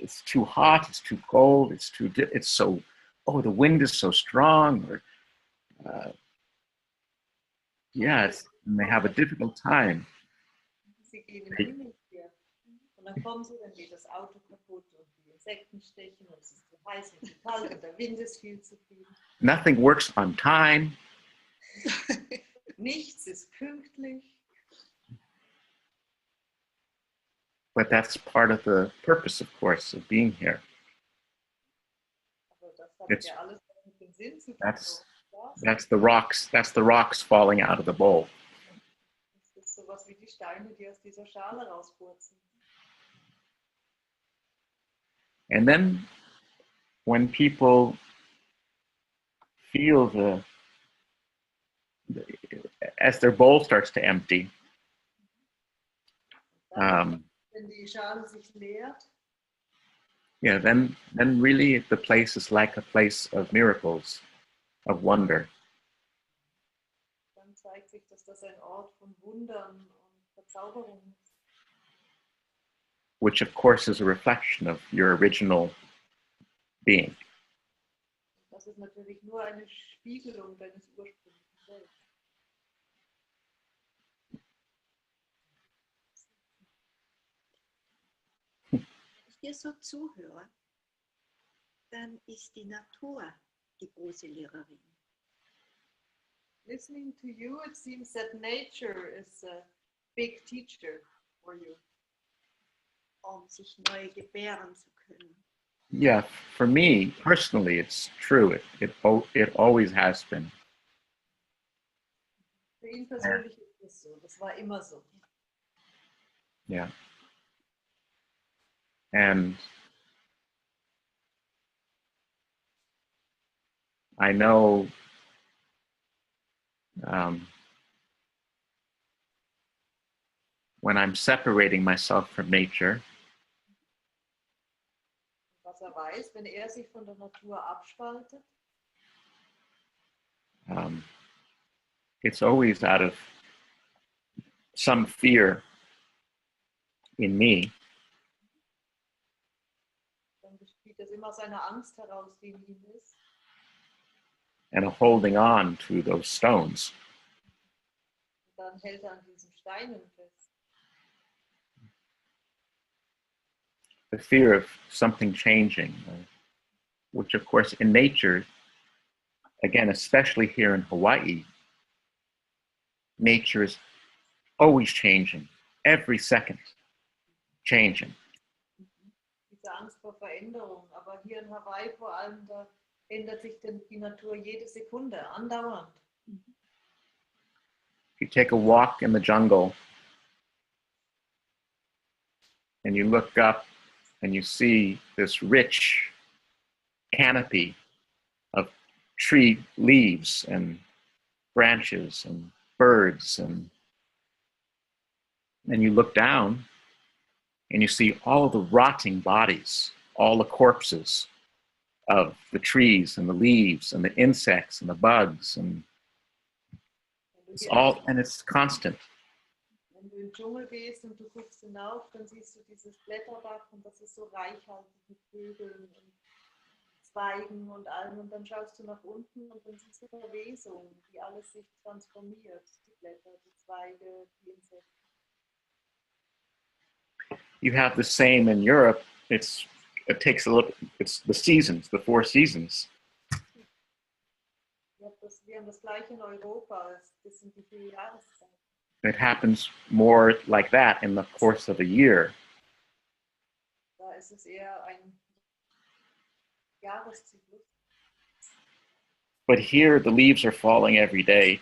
it's too hot, it's too cold, the wind is so strong, or and they have a difficult time. Sie gehen im Himmel hier. Und dann kommen sie, dann geht das Auto kaputt und die Insekten stechen und es ist zu heiß und zu kalt und der Wind ist viel zu viel. Nothing works on time. Nichts ist pünktlich. But that's part of the purpose, of course, of being here. Aber das hat It's- ja alles mit dem Sinn zu tun. That's Das that's the rocks falling out of the bowl. ist sowas wie die Steine, die aus dieser Schale rauspurzeln. And then when people feel as their bowl starts to empty, Wenn die Schale sich leert, then really the place is like a place of miracles, of wonder. dann zeigt sich, dass das ein Ort von Wundern und Verzauberung ist. Which of course is a reflection of your original being. Das ist natürlich nur eine Spiegelung deines ursprünglichen Selbst. Wenn ich dir so zuhöre, dann ist die Natur die große Lehrerin. Listening to you, it seems that nature is a big teacher for you? sich neu gebären zu können. Yeah, for me personally, it's true. It always has been. Für ihn persönlich ist es so. Das war immer so. Yeah. And I know when I'm separating myself from nature, Was weiß, wenn sich von der Natur abspaltet, it's always out of some fear in me dann besteht es immer aus einer Angst heraus, die in ihm ist. and a holding on to those stones. Und dann hält an diesen Steinen fest. The fear of something changing, which of course in nature, again, especially here in Hawaii, nature is always changing, every second changing. Diese Angst vor Veränderung. Aber hier in Hawaii vor allem, da ändert sich die Natur jede Sekunde, andauernd. If you take a walk in the jungle and you look up and you see this rich canopy of tree leaves and branches and birds, and you look down and you see all the rotting bodies, all the corpses of the trees and the leaves and the insects and the bugs, and it's constant. Wenn du in den Dschungel gehst und du guckst hinauf, dann siehst du dieses Blätterdach und das ist so reichhaltig mit Vögeln und Zweigen und allem. Und dann schaust du nach unten und dann siehst du Verwesung, wie alles sich transformiert. Die Blätter, die Zweige, die Insekten. You have the same in Europe. It's the seasons, the 4 seasons. Wir haben das gleiche in Europa. Das sind die 4 Jahreszeiten. It happens more like that in the course of a year. Da ist es eher ein Jahreszyklus. But here the leaves are falling every day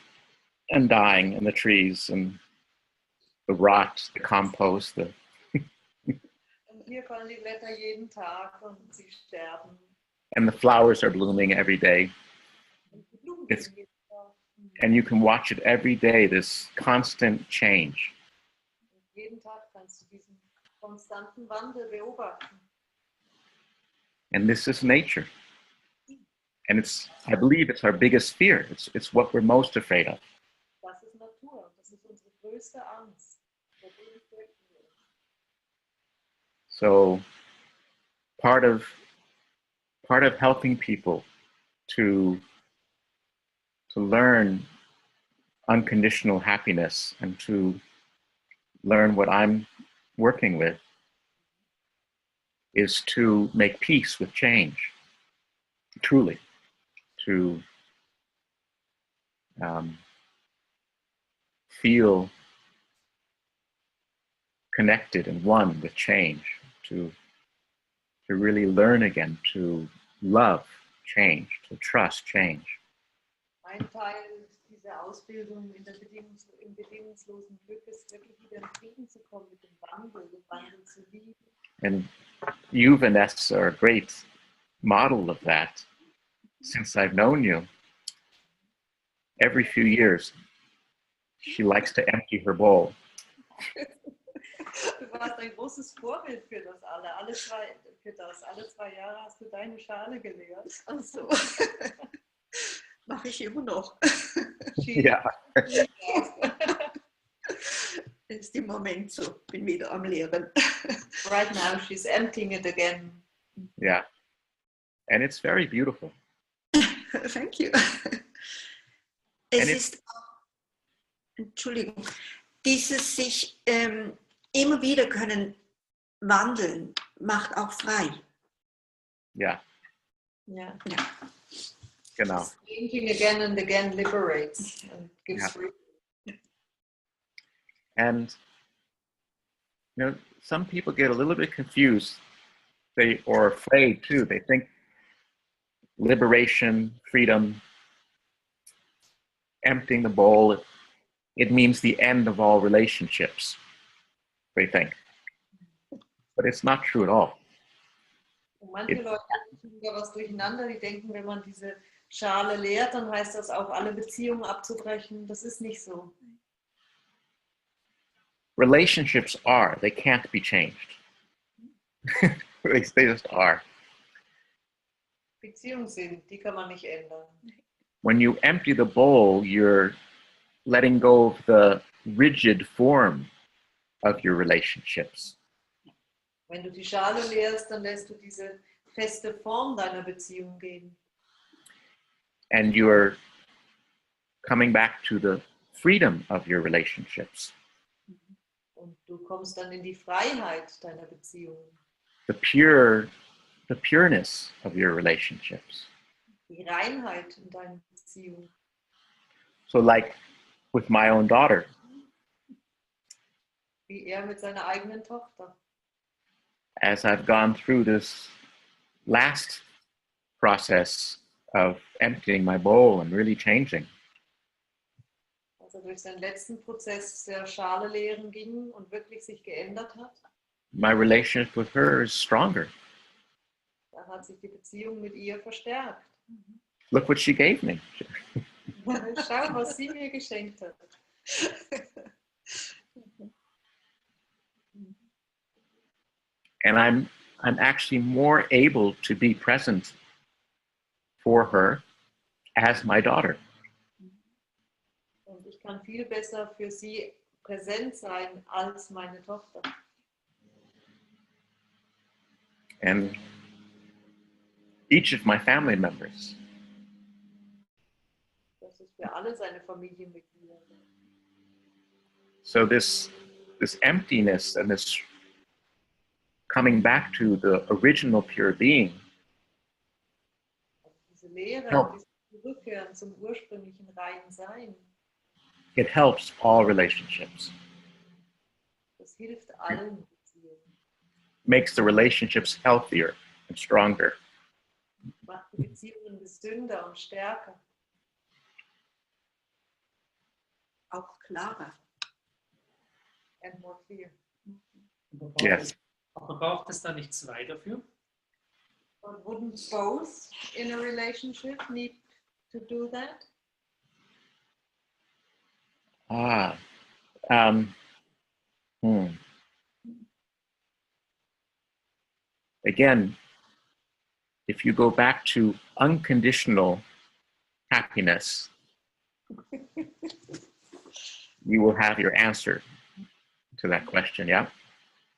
and dying in the trees, and the rot, the compost, Und hier fallen die Blätter jeden Tag und sie sterben. and the flowers are blooming every day. Und die Blumen It's- jeden Tag. And you can watch it every day, this constant change. Und jeden Tag kannst du diesen konstanten Wandel beobachten. And this is nature. And I believe it's our biggest fear. It's what we're most afraid of. Das ist Natur. Das ist unsere größte Angst. Vor dem fürchten wir uns. So part of helping people to learn unconditional happiness and to learn what I'm working with is to make peace with change, truly, to feel connected and one with change, to really learn again to love change, to trust change. Ein Teil dieser Ausbildung im bedingungslosen Glück ist wirklich wieder in Frieden zu kommen mit dem Wandel, den Wandel zu lieben. And you, Vanessa, are a great model of that. Since I've known you, every few years, she likes to empty her bowl. Du warst ein großes Vorbild für das alle. Alle 2 Jahre hast du deine Schale geleert. Also, mache ich immer noch. Yeah. Ist im Moment so, bin wieder am Lehren. Right now she's emptying it again. Yeah. And it's very beautiful. Thank you. Es ist auch, Entschuldigung, dieses sich immer wieder können wandeln, macht auch frei. Yeah. Yeah. Ja. Genau. Changing again and again liberates and gives Yeah. freedom. And some people get a little bit confused, or afraid too. They think liberation, freedom, emptying the bowl, it means the end of all relationships, they think. But it's not true at all. Und manche Leute kriegen da was durcheinander, die denken, wenn man diese Schale leert, dann heißt das auch, alle Beziehungen abzubrechen. Das ist nicht so. Relationships they can't be changed. They just are. Beziehungen sind, die kann man nicht ändern. When you empty the bowl, you're letting go of the rigid form of your relationships. Wenn du die Schale leerst, dann lässt du diese feste Form deiner Beziehung gehen. And you're coming back to the freedom of your relationships. Und du kommst dann in die Freiheit deiner Beziehung. The pureness of your relationships. Die Reinheit in deiner Beziehung. So like with my own daughter, Wie er mit seiner eigenen Tochter. as I've gone through this last process of emptying my bowl and really changing, Als er durch seinen letzten Prozess der Schale leeren ging und wirklich sich geändert hat, my relationship with her is stronger. da hat sich die Beziehung mit ihr verstärkt. Look what she gave me. Schau, was sie mir geschenkt hat. And I'm actually more able to be present for her as my daughter. Und ich kann viel besser für sie präsent sein als meine Tochter. And each of my family members. Das ist für alle seine Familienmitglieder. So this emptiness and this coming back to the original pure being Diese Lehre, Ja. dieses Zurückkehren zum ursprünglichen reinen Sein, it helps all relationships, das hilft allen Beziehungen. makes the relationships healthier and stronger. Macht die Beziehungen gesünder und stärker. Auch klarer. And more clear. Yes. Aber braucht es da nicht zwei dafür? But wouldn't both in a relationship need to do that? Again, if you go back to unconditional happiness, you will have your answer to that question, yeah?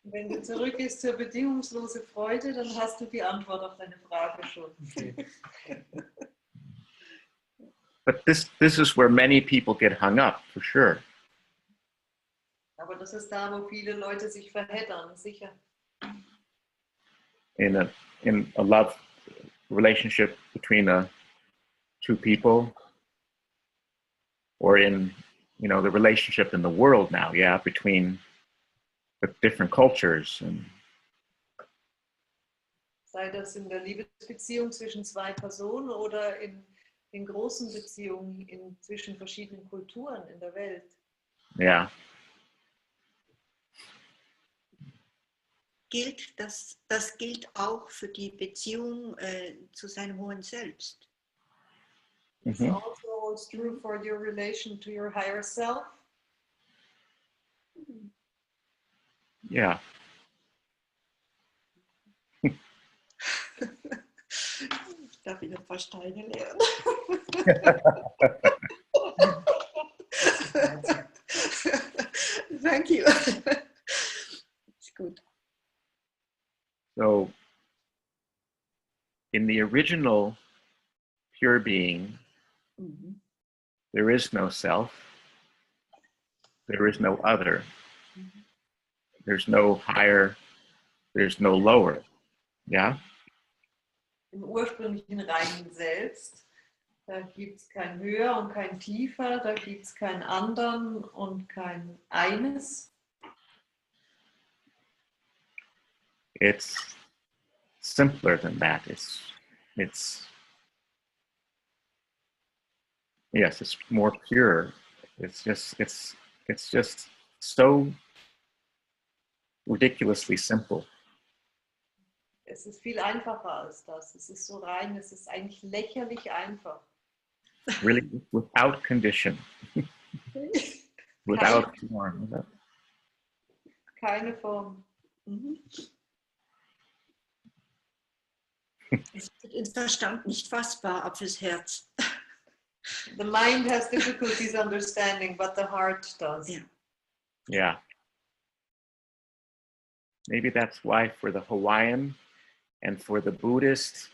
Wenn du zurückgehst zur bedingungslose Freude, dann hast du die Antwort auf deine Frage schon. Okay. But this is where many people get hung up, for sure. Aber das ist da, wo viele Leute sich verheddern, sicher. In a love relationship between two people, or in the relationship in the world now, yeah, between the different cultures and Sei das in der Liebesbeziehung zwischen zwei Personen oder in großen Beziehungen zwischen verschiedenen Kulturen in der Welt. yeah. Das gilt auch für die Beziehung zu seinem hohen Selbst. It also holds true for your relation to your higher self. Yeah. Ich darf wieder ein paar Steine lernen. Thank you. Ist gut. So in the original pure being, Mhm. there is no self, there is no other, there's no higher, there's no lower. Yeah? Im ursprünglichen reinen Selbst, da gibt es kein Höher und kein Tiefer, da gibt es kein Anderen und kein Eines. it's simpler than that. It's yes, it's more pure. It's just so ridiculously simple. Es ist viel einfacher als das. Es ist so rein, es ist eigentlich lächerlich einfach. Really, without condition, without form. Keine Form. Es ist im Verstand nicht fassbar, aber fürs Herz. The mind has difficulties understanding, but the heart does. Yeah. Yeah. Maybe that's why for the Hawaiian and for the Buddhist,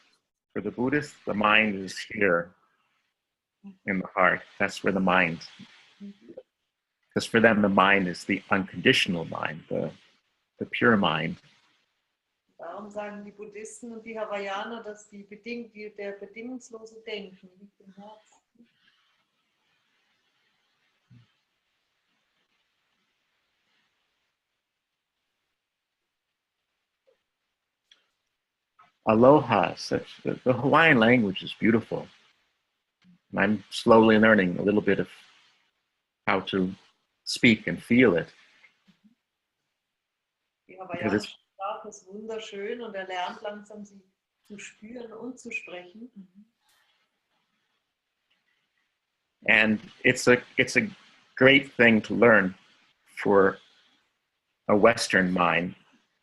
the mind is here in the heart. That's where the mind, because for them, the mind is the unconditional mind, the pure mind. Darum sagen die Buddhisten und die Hawaiianer, dass der bedingungslose Denken liegt im Herzen. Aloha, the Hawaiian language is beautiful. And I'm slowly learning a little bit of how to speak and feel it. Die hawaiianische Sprache ist wunderschön und er lernt langsam, sie zu spüren und zu sprechen. And it's a great thing to learn for a Western mind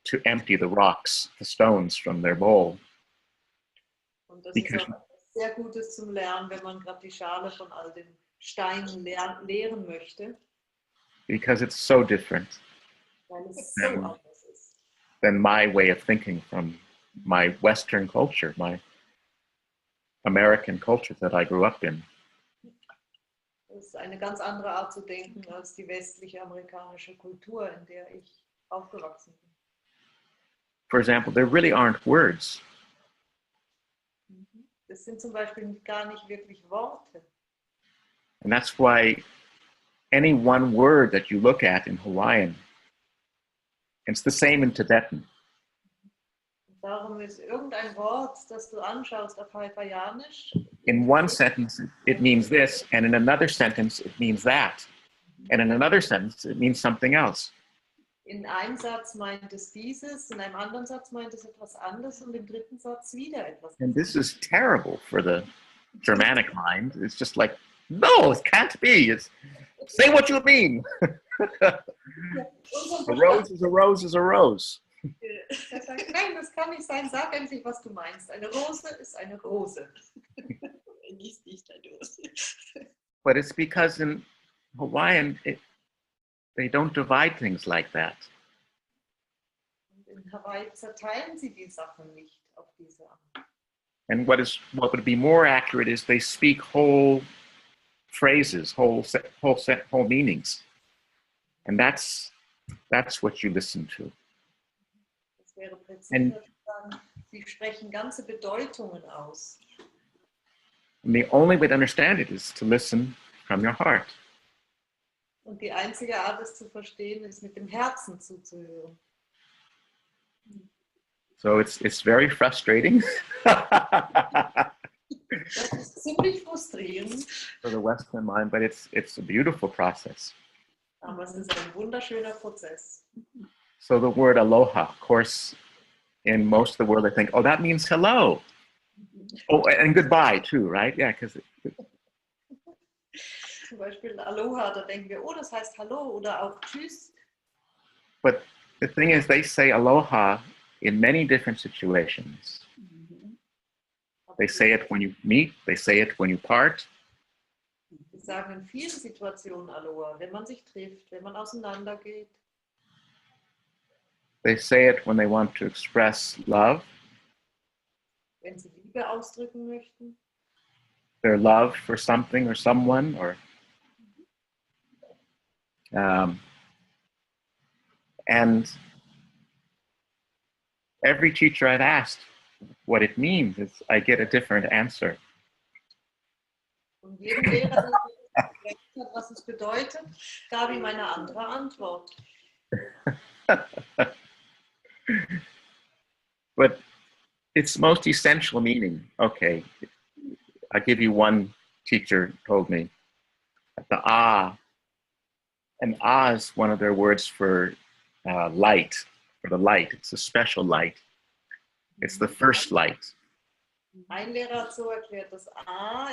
to empty the rocks, the stones from their bowl. Und das ist auch etwas sehr Gutes zum Lernen, wenn man gerade die Schale von all den Steinen leeren möchte. Because it's so different Weil es so anders ist. than my way of thinking from my Western culture, my American culture that I grew up in. Das ist eine ganz andere Art zu denken als die westliche amerikanische Kultur, in der ich aufgewachsen bin. For example, there really aren't words. Das sind zum Beispiel gar nicht wirklich Worte. And that's why any one word that you look at in Hawaiian, it's the same in Tibetan. Darum ist irgendein Wort, das du anschaust auf Hawaiianisch, In one sentence, it means this, and in another sentence, it means that. And in another sentence, it means something else. in einem Satz meint es dieses, in einem anderen Satz meint es etwas anderes und im dritten Satz wieder etwas And anderes. this is terrible for the Germanic mind. It's just like, no, it can't be. It's say what you mean. A rose is a rose is a rose. Er sagt, nein, das kann nicht sein, sag endlich, was du meinst. Eine Rose ist eine Rose. Nicht eine Rose. But it's because in Hawaiian, they don't divide things like that. Und in Hawaii zerteilen sie die Sachen nicht auf diese Art. And what would be more accurate is they speak whole phrases, whole meanings. And that's what you listen to. Das wäre präziser zu sagen, sie sprechen ganze Bedeutungen aus. And the only way to understand it is to listen from your heart. Und die einzige Art, es zu verstehen, ist mit dem Herzen zuzuhören. So it's very frustrating Das ist ziemlich frustrierend, for the Western mind, but it's a beautiful process. aber es ist ein wunderschöner Prozess. So the word aloha, of course, in most of the world, they think, oh, that means hello. Oh, and goodbye too, right? Yeah, because Zum Beispiel Aloha, da denken wir, oh, das heißt Hallo oder auch Tschüss. but the thing is, they say aloha in many different situations. They say it when you meet, they say it when you part, Wir sagen in vielen Situationen Aloha, wenn man sich trifft, wenn man auseinandergeht. they say it when they want to express love, Wenn sie Liebe ausdrücken möchten, their love for something or someone, or and every teacher I've asked what it means is I get a different answer. und jedem Lehrer, der gefragt hat, was es bedeutet, gab ihm eine andere Antwort. but its most essential meaning, okay, I'll give you one teacher told me, the ah, and ah is one of their words for light, for the light. It's a special light. It's the first light. Ein Lehrer hat so erklärt, das A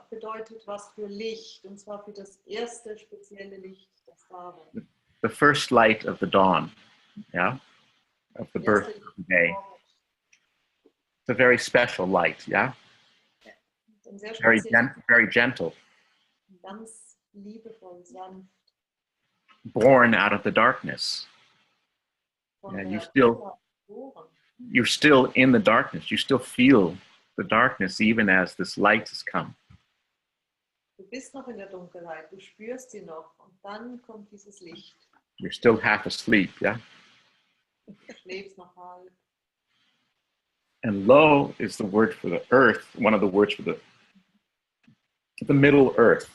bedeutet was für Licht, und zwar für das erste spezielle Licht, das da war. The first light of the dawn, yeah, of the birth of the day. It's a very special light, yeah, very gentle, Ganz liebevoll, sanft. born out of the darkness. Yeah, you're still in the darkness. You still feel the darkness even as this light has come. Du bist noch in der Dunkelheit, du spürst sie noch, und dann kommt dieses Licht. You're still half asleep, yeah? Du schläfst noch halb. And lo is the word for the earth, one of the words for the middle earth.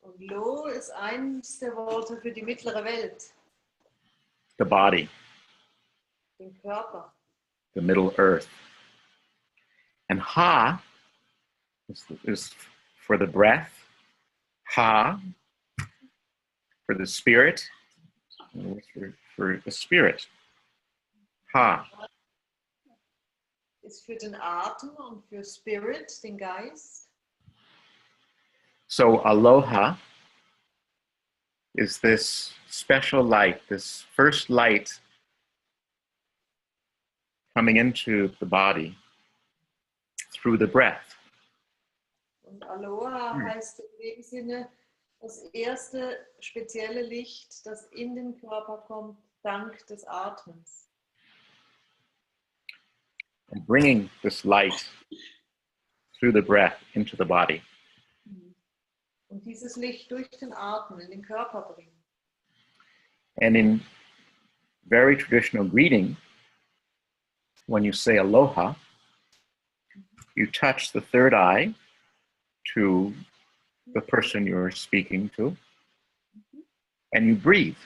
Und lo ist eins der Worte für die mittlere Welt. The body, Den Körper. the middle earth. And ha is for the breath, ha for the spirit, for the spirit, ha. Ist für den Atem und für Spirit, den Geist. So aloha is this special light, this first light coming into the body through the breath. Und Aloha heißt in dem Sinne das erste spezielle Licht, das in den Körper kommt, dank des Atmens. And bringing this light through the breath into the body. Und dieses Licht durch den Atmen in den Körper bringen. And in very traditional greeting, when you say aloha, you touch the third eye to the person you're speaking to, and you breathe.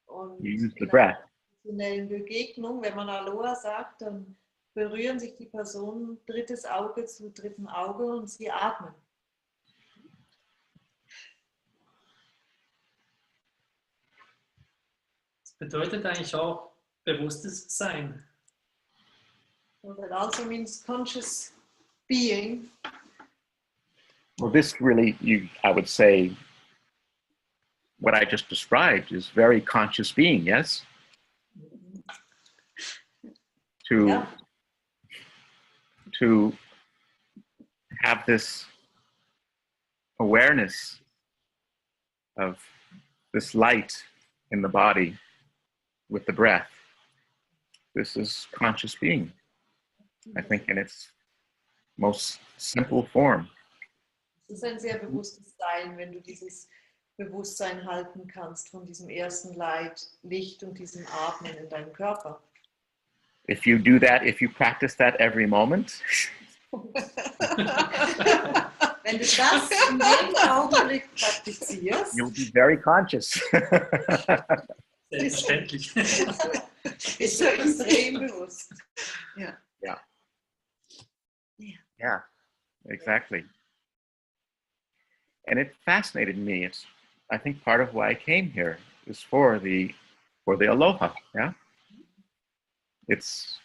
Und You use the in breath. einer Begegnung, wenn man Aloha sagt, dann berühren sich die Personen drittes Auge zu drittem Auge und sie atmen. Das bedeutet eigentlich auch bewusstes Sein. So that also means conscious being. Well, this really, I would say, what I just described is very conscious being, yes? Yeah. To have this awareness of this light in the body with the breath. This is conscious being, I think, in its most simple form. Es ist ein sehr bewusstes Sein, wenn du dieses Bewusstsein halten kannst von diesem ersten Licht und diesem Atmen in deinem Körper. If you do that, if you practice that every moment, Wenn du das in jedem Augenblick praktizierst, you'll be very conscious. Selbstverständlich. bist du extrem bewusst. Ja. Yeah, exactly. And it fascinated me. It's, I think, part of why I came here is for the aloha. Yeah, it's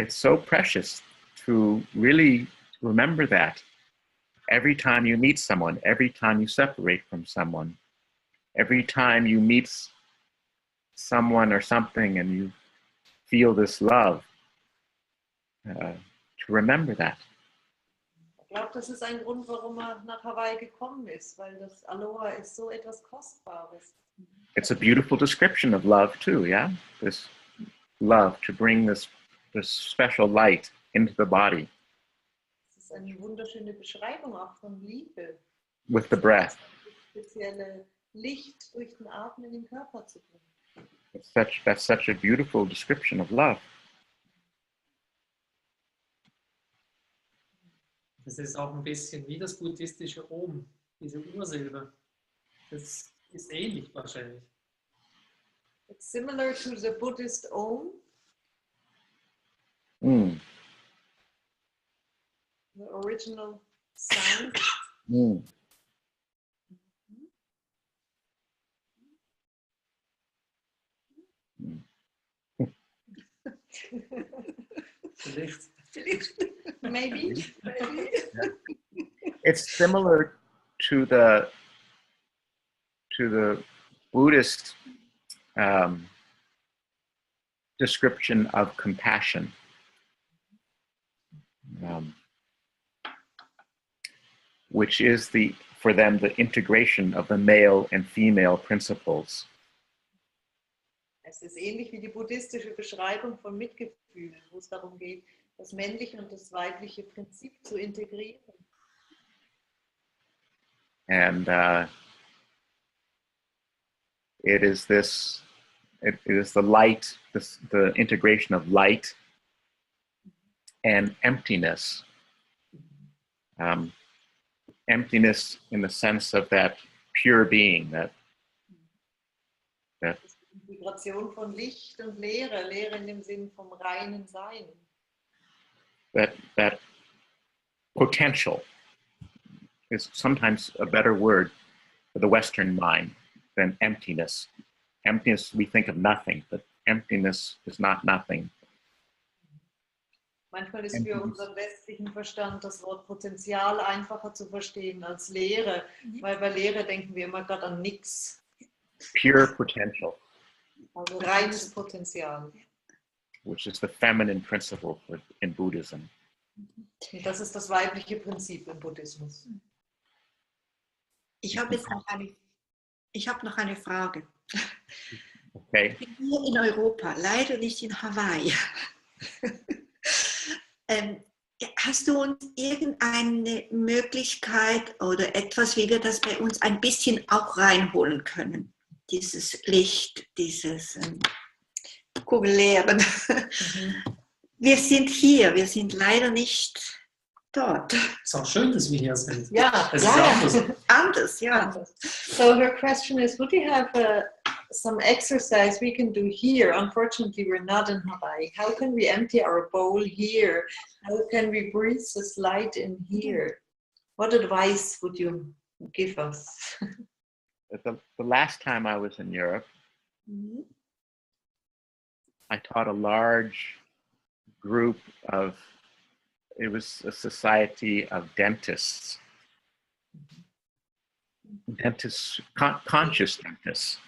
so precious to really remember that every time you meet someone, every time you separate from someone, every time you meet someone or something and you feel this love, to remember that. Ich glaube, das ist ein Grund, warum er nach Hawaii gekommen ist, weil das Aloha ist so etwas Kostbares. It's a beautiful description of love too, yeah? This love to bring this special light into the body. Es ist eine wunderschöne Beschreibung auch von Liebe. With the breath. Das spezielle Licht durch den Atmen in den Körper zu bringen. That's such a beautiful description of love. Das ist auch ein bisschen wie das buddhistische Om, diese Ursilbe. Das ist ähnlich wahrscheinlich. It's similar to the Buddhist Om, Mm. the original sound. Mm. Maybe. It's similar to the Buddhist description of compassion, which is for them the integration of the male and female principles. Es ist ähnlich wie die buddhistische Beschreibung von Mitgefühl, wo es darum geht, das männliche und das weibliche Prinzip zu integrieren. And it is the light, the integration of light and emptiness. Emptiness in the sense of that pure being, that Integration von Licht und Leere, Leere in dem Sinn vom reinen Sein. that potential is sometimes a better word for the Western mind than emptiness. Emptiness, we think of nothing, but emptiness is not nothing. Manchmal ist für unseren westlichen Verstand das Wort Potenzial einfacher zu verstehen als Leere, weil bei Leere denken wir immer gerade an nichts. Pure potential, Also reines Potenzial. which is the feminine principle in Buddhism. Und das ist das weibliche Prinzip im Buddhismus. Ich habe noch eine Frage. Okay. Hier in Europa, leider nicht in Hawaii. Hast du uns irgendeine Möglichkeit oder etwas, wie wir das bei uns ein bisschen auch reinholen können? Dieses Licht, dieses Kugelleeren. Wir sind hier, wir sind leider nicht dort. Es ist auch schön, dass wir hier sind. Ja, Es ist anders. Anders, ja. So her question is, would you have some exercise we can do here? Unfortunately, we're not in Hawaii. How can we empty our bowl here? How can we breathe this light in here? What advice would you give us? The last time I was in Europe, I taught a large group of, it was a society of dentists, conscious dentists.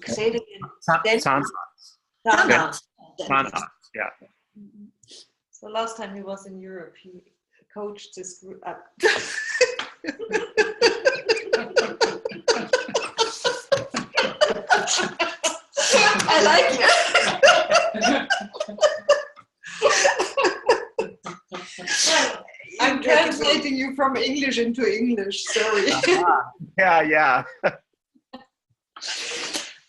Say it again. Sanats, yeah. So last time he was in Europe, he coached this group. I like it. I'm translating you from English into English, sorry. Yeah.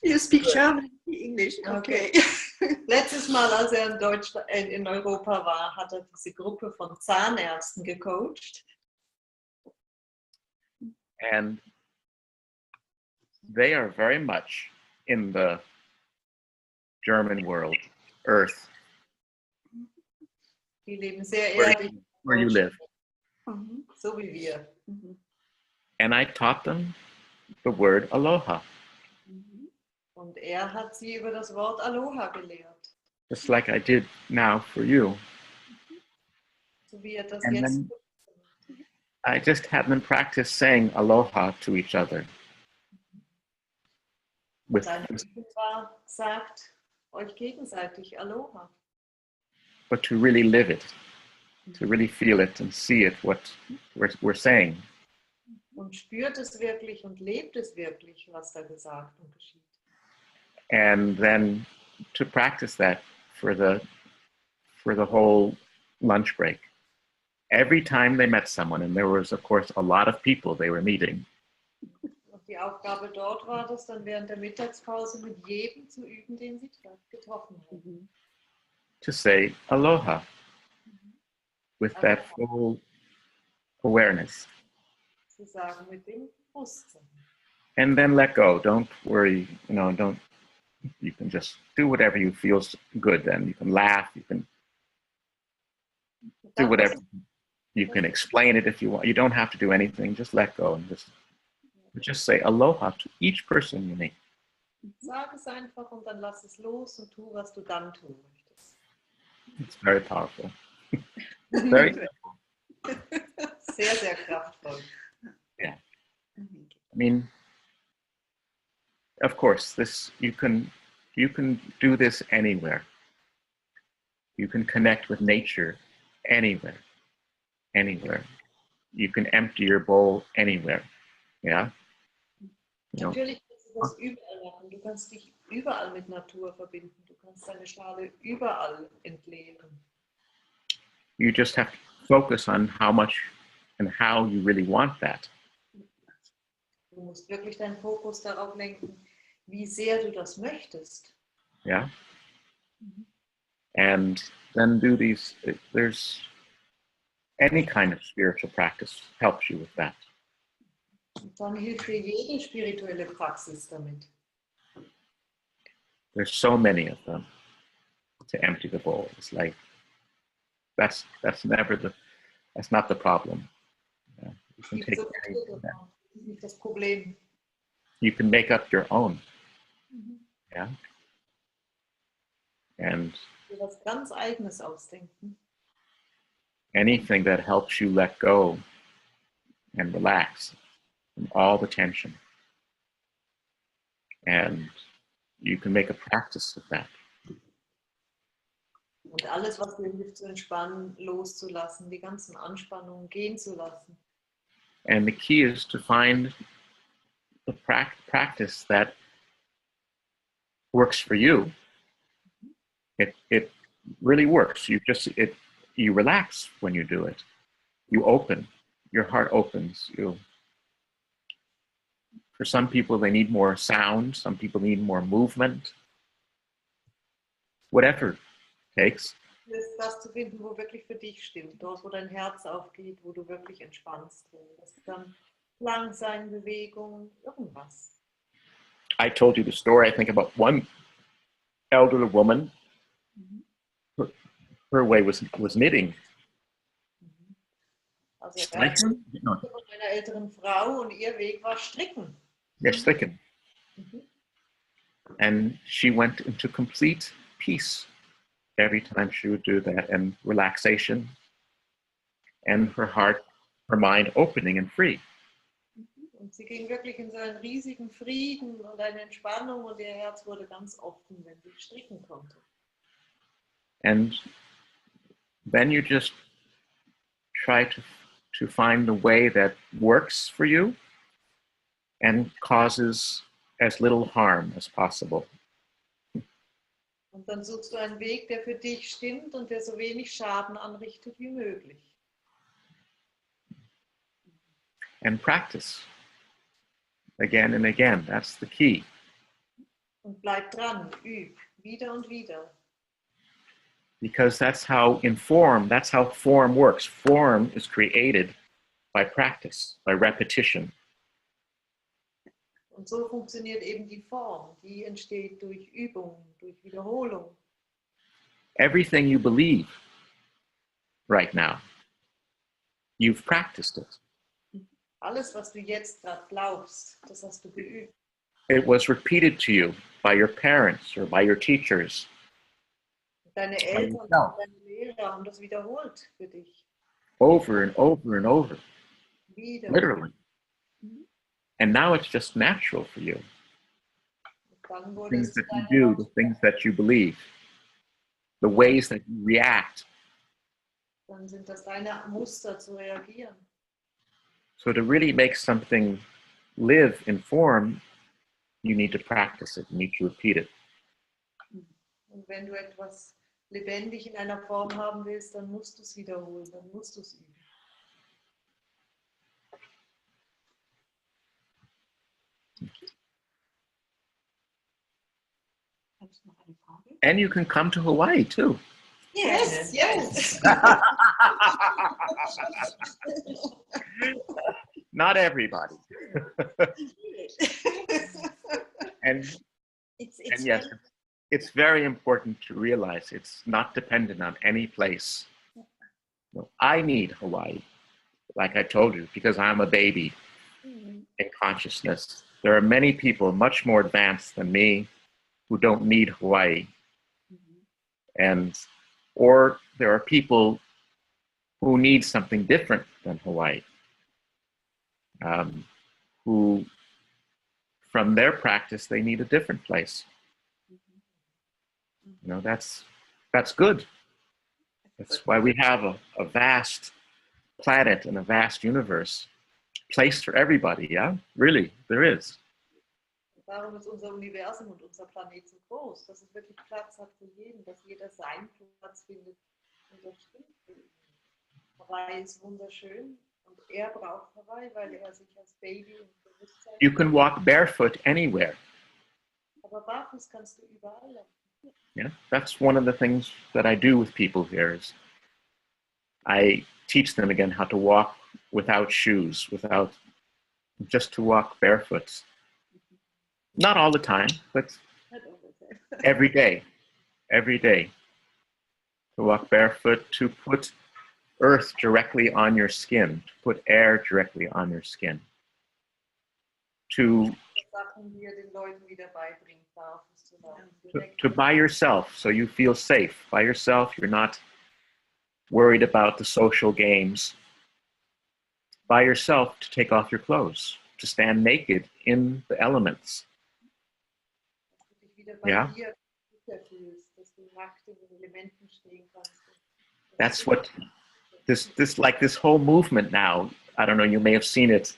You speak German, English, okay. Letztes Mal, als in Europa war, hat er diese Gruppe von Zahnärzten gecoacht. And they are very much in the German world, earth, Die leben sehr where, ehrlich. where you live. So wie wir. And I taught them the word aloha, Und hat sie über das Wort Aloha gelehrt. just like I did now for you. So wie das And jetzt then I just had them practice saying aloha to each other. With, seine Übung war, sagt euch gegenseitig Aloha. but to really live it, to really feel it and see it, what we're saying. Und spürt es wirklich und lebt es wirklich, was da gesagt und geschieht. And then to practice that for the whole lunch break. Every time they met someone, and there was, of course, a lot of people they were meeting, Und die Aufgabe dort war das dann während der Mittagspause mit jedem zu üben, den sie getroffen haben. to say aloha with that full awareness. Zu sagen mit dem Bewusstsein. And then let go. Don't worry, don't You can just do whatever you feels good then. You can laugh, you can do whatever. You can explain it if you want. You don't have to do anything. Just let go and just say aloha to each person you meet. Sag es einfach und dann lass es los und tu, was du dann tun möchtest. It's very powerful. Very Sehr, sehr kraftvoll. Yeah. I mean, of course, you can do this anywhere. You can connect with nature anywhere. You can empty your bowl anywhere. Yeah. Natürlich kannst du das überall machen. Du kannst dich überall mit Natur verbinden. Du kannst deine Schale überall entleeren. You just have to focus on how much and how you really want that. Du musst wirklich deinen Fokus darauf lenken, wie sehr du das möchtest. Yeah. And then do these, there's any kind of spiritual practice helps you with that. Und dann hilft dir jede spirituelle Praxis damit. There's so many of them to empty the bowl. It's like, that's not the problem. Yeah. You can take anything from that. Das ist nicht das Problem. You can make up your own. Yeah. And Du was ganz Eigenes ausdenken. anything that helps you let go and relax from all the tension. And you can make a practice of that. Und alles, was dir hilft zu entspannen, loszulassen, die ganzen Anspannungen gehen zu lassen. And the key is to find the practice that works for you. It really works. You relax when you do it. You open. Your heart opens. For some people, they need more sound. Some people need more movement. Whatever it takes. Das zu finden, wo wirklich für dich stimmt. Dort, wo dein Herz aufgeht, wo du wirklich entspannst. Das kann lang sein, Bewegung, irgendwas. I told you the story, I think, about one elderly woman. Her way was knitting. Also Stricken? No. von einer älteren Frau und ihr Weg war Stricken. Yeah, stricken. And she went into complete peace every time she would do that, and relaxation, and her heart, her mind opening and free. Und sie ging wirklich in so einen riesigen Frieden und eine Entspannung und ihr Herz wurde ganz offen, wenn sie stricken konnte. And then you just try to find the way that works for you and causes as little harm as possible. Und dann suchst du einen Weg, der für dich stimmt und der so wenig Schaden anrichtet wie möglich. And practice again and again. That's the key. Und bleib dran, üb, wieder und wieder. Because that's how form works. Form is created by practice, by repetition. Und so funktioniert eben die Form. Die entsteht durch Übung, durch Wiederholung. Everything you believe right now, you've practiced it. Alles, was du jetzt gerade glaubst, das hast du geübt. It was repeated to you by your parents or by your teachers. Deine Eltern und deine Lehrer haben das wiederholt für dich. Over and over and over. Wieder. Literally. And now it's just natural for you. Dann wurde Things es that you do, the things that you believe, the ways that you react. Dann sind das deine Muster zu reagieren. So to really make something live in form, you need to practice it, you need to repeat it. Und wenn du etwas lebendig in einer Form haben willst, dann musst du es wiederholen, dann musst du es üben. Hast du noch eine Frage? And you can come to Hawaii too. Yes, yes. Not everybody. And It's And yes, it's very important to realize it's not dependent on any place. No, I need Hawaii, like I told you, because I'm a baby in consciousness. There are many people much more advanced than me who don't need Hawaii. And, or there are people who need something different than Hawaii, who, from their practice, they need a different place. You know, that's good. That's why we have a vast planet and a vast universe, place for everybody, yeah? Really, there is. Darum ist unser Universum und unser Planet so groß, dass es wirklich Platz hat für jeden, dass jeder seinen Platz findet. Und das stimmt. Hawaii ist wunderschön und er braucht Hawaii, weil er sich als Baby und Bewusstsein. You can walk barefoot anywhere. Aber barfuß kannst du überall laufen. Yeah, that's one of the things that I do with people here is I teach them again how to walk without shoes, just to walk barefoot. Not all the time, but every day, to walk barefoot, to put earth directly on your skin, to put air directly on your skin, to by yourself, so you feel safe. By yourself, you're not worried about the social games. By yourself, to take off your clothes, to stand naked in the elements. Yeah. That's what this whole movement now, I don't know, you may have seen it.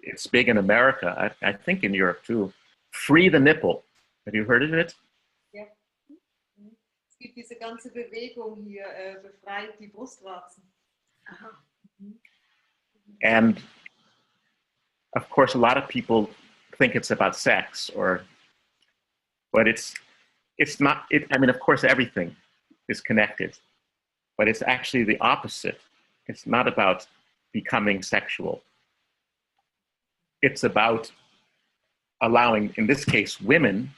It's big in America, I think in Europe too. Free the nipple. Have you heard of it? Ja. Es gibt diese ganze Bewegung hier, befreit die Brustwarzen. And of course, a lot of people think it's about sex, but it's not. I mean, of course, everything is connected, but it's actually the opposite. It's not about becoming sexual. It's about allowing, in this case, women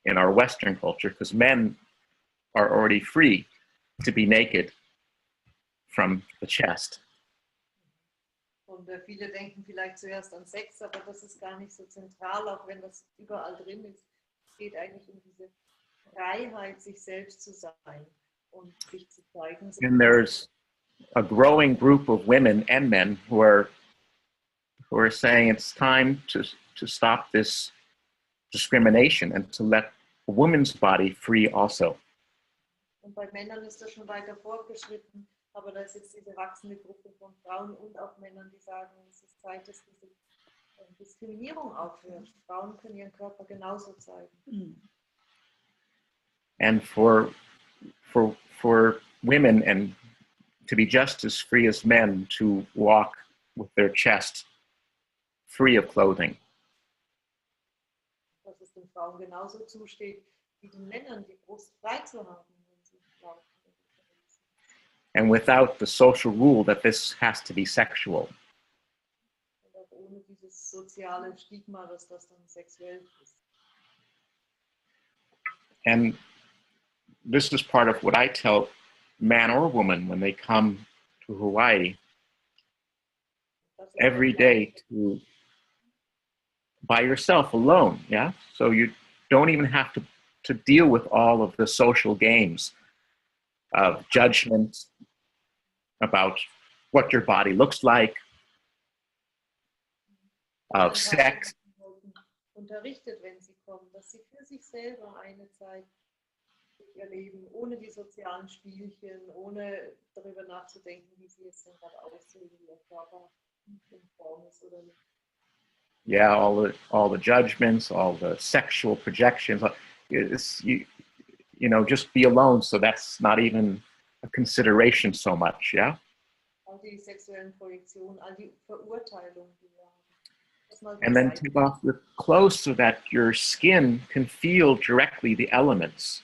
in our Western culture, because men are already free to be naked from the chest. Und viele denken vielleicht zuerst an Sex, aber das ist gar nicht so zentral, auch wenn das überall drin ist. Es geht eigentlich um diese Freiheit, sich selbst zu sein und sich zu zeigen. And there's a growing group of women and men who are saying it's time to stop this discrimination and to let a woman's body free also. Und bei Männern ist das schon weiter fortgeschritten, aber da ist jetzt diese wachsende Gruppe von Frauen und auch Männern, die sagen, es ist Zeit, dass diese Diskriminierung aufhört. Frauen können ihren Körper genauso zeigen. And for women and to be just as free as men to walk with their chest free of clothing. Dass es den Frauen genauso zusteht, wie den Männern die Brust frei zu haben, wenn sie laufen. And without the social rule that this has to be sexual. Und auch ohne dieses soziale Stigma, dass das dann sexuell ist. And this is part of what I tell man or woman when they come to Hawaii every day, to by yourself alone, yeah? So you don't even have to deal with all of the social games of judgment about what your body looks like, of sex. Unterrichtet, wenn sie kommen, dass sie für sich selber eine Zeit ihr Leben ohne die sozialen Spielchen, ohne darüber nachzudenken, wie sie jetzt gerade aussehen, wie ihr Körper in Form ist oder nicht. Yeah, all the judgments, all the sexual projections. It's, you know, just be alone. So that's not even a consideration so much. Yeah. All die sexuellen Projektionen, all die Verurteilungen, die wir haben. And then take off the clothes so that your skin can feel directly the elements.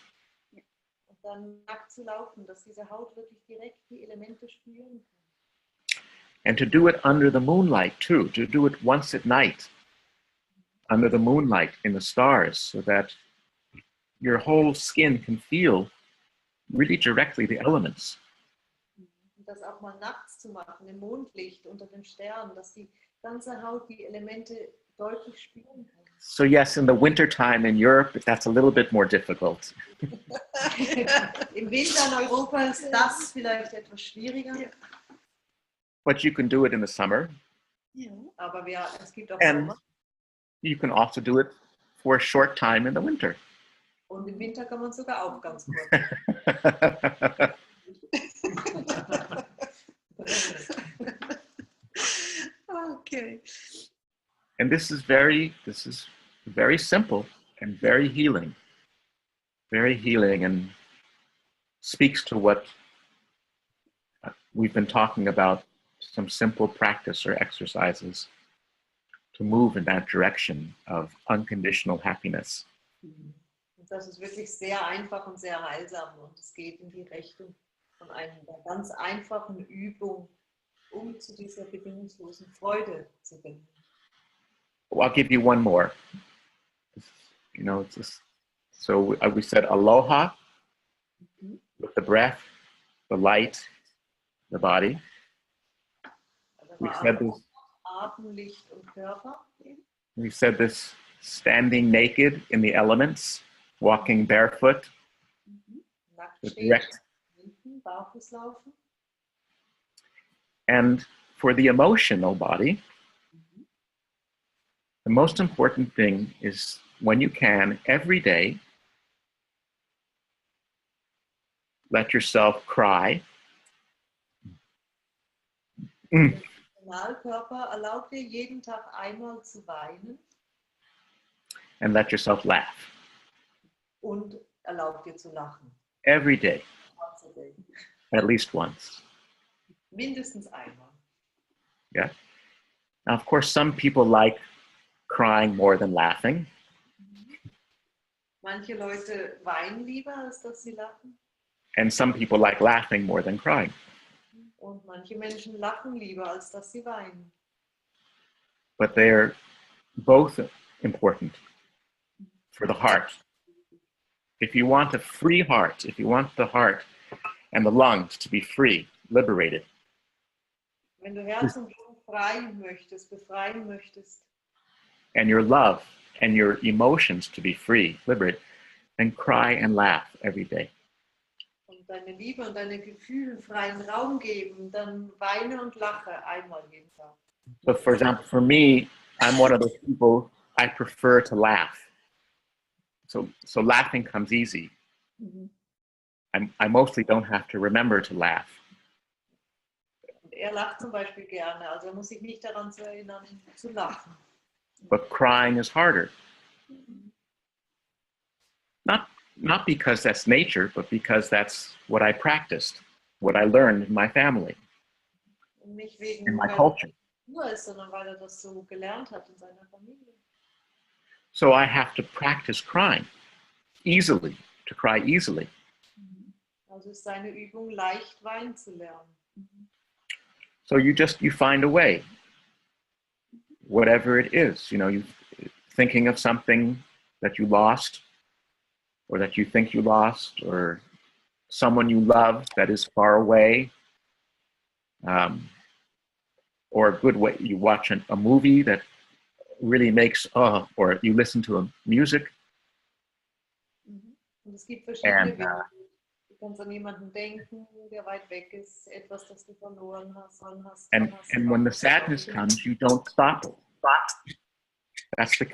Und dann nackt zu laufen, dass diese Haut wirklich direkt die Elemente spüren kann. And to do it under the moonlight too, to do it once at night under the moonlight in the stars so that your whole skin can feel really directly the elements. Und das auch mal nachts zu machen, im Mondlicht unter den Sternen, dass die ganze Haut die Elemente deutlich spüren kann. So yes, in the wintertime in Europe, that's a little bit more difficult. Im Winter in Europa ist das vielleicht etwas schwieriger, But you can do it in the summer. aber es gibt auch And Sommer. you can also do it for a short time in the winter. Und im Winter kann man sogar auch ganz kurz. Okay. And this is very simple and very healing and speaks to what we've been talking about, some simple practice or exercises to move in that direction of unconditional happiness. Und das ist wirklich sehr einfach und sehr heilsam und es geht in die Richtung von einer ganz einfachen Übung, um zu dieser bedingungslosen Freude zu finden. Well, I'll give you one more. You know, it's just, so we said aloha with the breath, the light, the body. Also We said this. Atem, Licht und Körper. We said this standing naked in the elements, walking barefoot, Nackt the stehen, direct. hinten, barfuß laufen. And for the emotional body, the most important thing is when you can, every day, let yourself cry. Personalkörper erlaubt dir jeden Tag einmal zu weinen And let yourself laugh. und erlaubt dir zu lachen. Every day, at least once. Mindestens einmal. Yeah. Now, of course, some people like crying more than laughing. Manche Leute weinen lieber, als dass sie lachen. And some people like laughing more than crying. Und manche Menschen lachen lieber, als dass sie weinen. But they're both important for the heart. If you want a free heart, if you want the heart and the lungs to be free, liberated, Wenn du Herz und Lunge befreien möchtest, and your love and your emotions to be free, liberated, then cry and laugh every day. und deine Liebe und deine Gefühle freien Raum geben, dann weine und lache einmal jeden Tag. So, for example, for me, I'm one of those people, I prefer to laugh. So laughing comes easy. I mostly don't have to remember to laugh. Und er lacht zum Beispiel gerne, also er muss sich nicht daran zu erinnern, zu lachen. But crying is harder. Not because that's nature, but because that's what I practiced, what I learned in my family, Und nicht wegen, in my weil culture. er nur ist, sondern weil er das so gelernt hat in seiner Familie. So I have to practice crying easily, to cry easily. Also ist seine Übung, leicht weinen zu lernen. So you find a way, whatever it is, you know, you thinking of something that you lost or that you think you lost or someone you love that is far away, or a good way, you watch a movie that really makes, or you listen to a music. Und es gibt verschiedene And, Wege. Du kannst an jemanden denken, der weit weg ist, etwas, das du verloren hast. And when the sadness comes, you don't stop it. That's the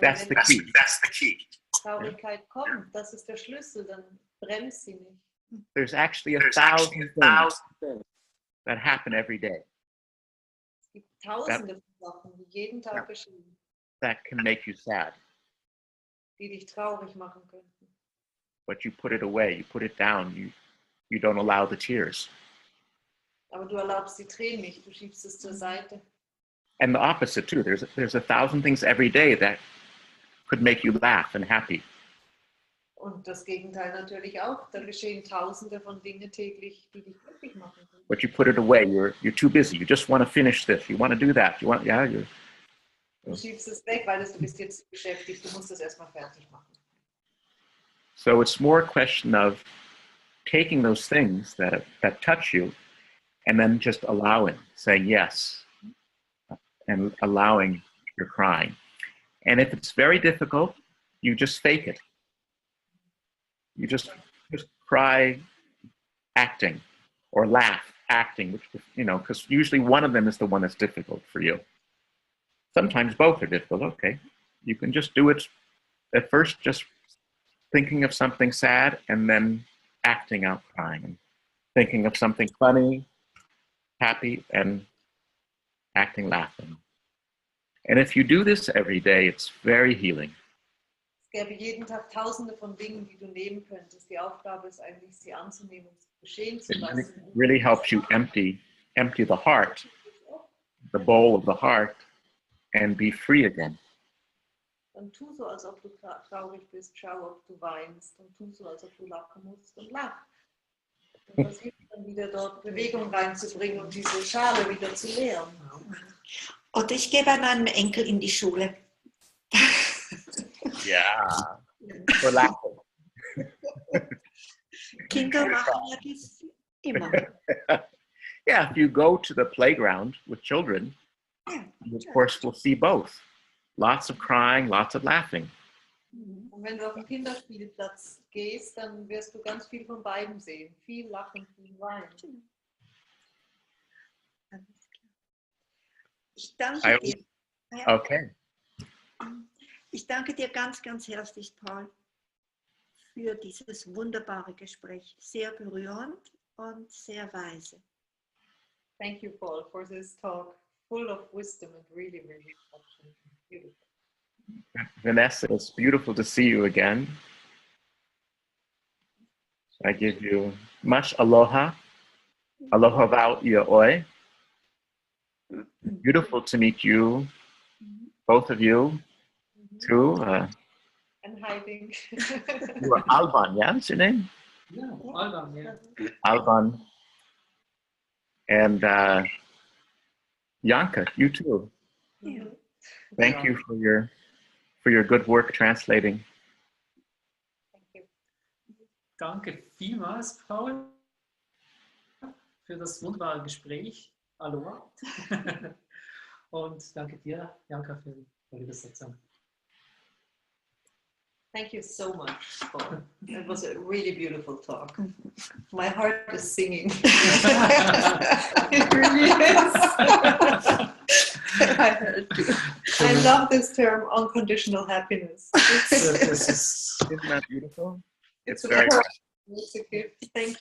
key. Traurigkeit kommt, das ist der Schlüssel, dann bremst sie nicht. There's actually 1,000 things that happen every day Es gibt tausende von Sachen, die jeden Tag geschehen, that can make you sad, die dich traurig machen könnten. but you put it away, you put it down, you don't allow the tears. Aber du erlaubst die Tränen nicht, du schiebst es zur Seite. And the opposite too, there's 1,000 things every day that could make you laugh and happy. Und das Gegenteil natürlich auch. Da geschehen tausende von Dingen täglich, die dich glücklich machen können. But you put it away, you're too busy, you just want to finish this, you want to do that, Du schiebst es weg, weil du bist jetzt beschäftigt. Du musst es erstmal fertig machen. So it's more a question of taking those things that touch you and then just allowing, saying yes, and allowing your crying. And if it's very difficult, you just fake it. You just cry acting, or laugh acting, which, because usually one of them is the one that's difficult for you. Sometimes both are difficult. Okay, you can just do it at first, just thinking of something sad and then acting out crying, and thinking of something funny, happy, and acting laughing. And if you do this every day, it's very healing. Es gäbe jeden Tag tausende von Dingen, die du nehmen könntest. Die Aufgabe ist eigentlich, sie anzunehmen und geschehen zu It lassen. really helps you empty the heart, the bowl of the heart, and be free again. Dann tu so, als ob du traurig bist, schau, ob du weinst, und tu so, als ob du lachen musst, und lach. Und versuch dann wieder dort Bewegung reinzubringen und diese Schale wieder zu leeren. Oder ich gehe bei meinem Enkel in die Schule. Yeah. For laughing. Kinder machen ja das immer. Yeah, if you go to the playground with children, you of course will see both. Lots of crying, lots of laughing. Und wenn du auf den Kinderspielplatz gehst, dann wirst du ganz viel von beiden sehen. Viel Lachen, viel Weinen. Ich danke dir. Okay. Ich danke dir ganz, ganz herzlich, Paul, für dieses wunderbare Gespräch. Sehr berührend und sehr weise. Thank you, Paul, for this talk, full of wisdom and really, really touching. Beautiful. Vanessa, it's beautiful to see you again. I give you much aloha. Aloha vau ia oi. Beautiful to meet you, both of you, too. And hiding. You are Alban, yeah? What's your name? Ja, Alban, ja. Alban. And Janka, you too. Ja. Thank you for your good work translating. Thank you. Danke vielmals, Paul, für das wunderbare Gespräch. Aloha. Und danke dir, Janka, für die Übersetzung. Thank you so much, Paul. It was a really beautiful talk. My heart is singing. It really is. I heard you. I love this term, unconditional happiness. Isn't that beautiful? It's very It's a gift. Thank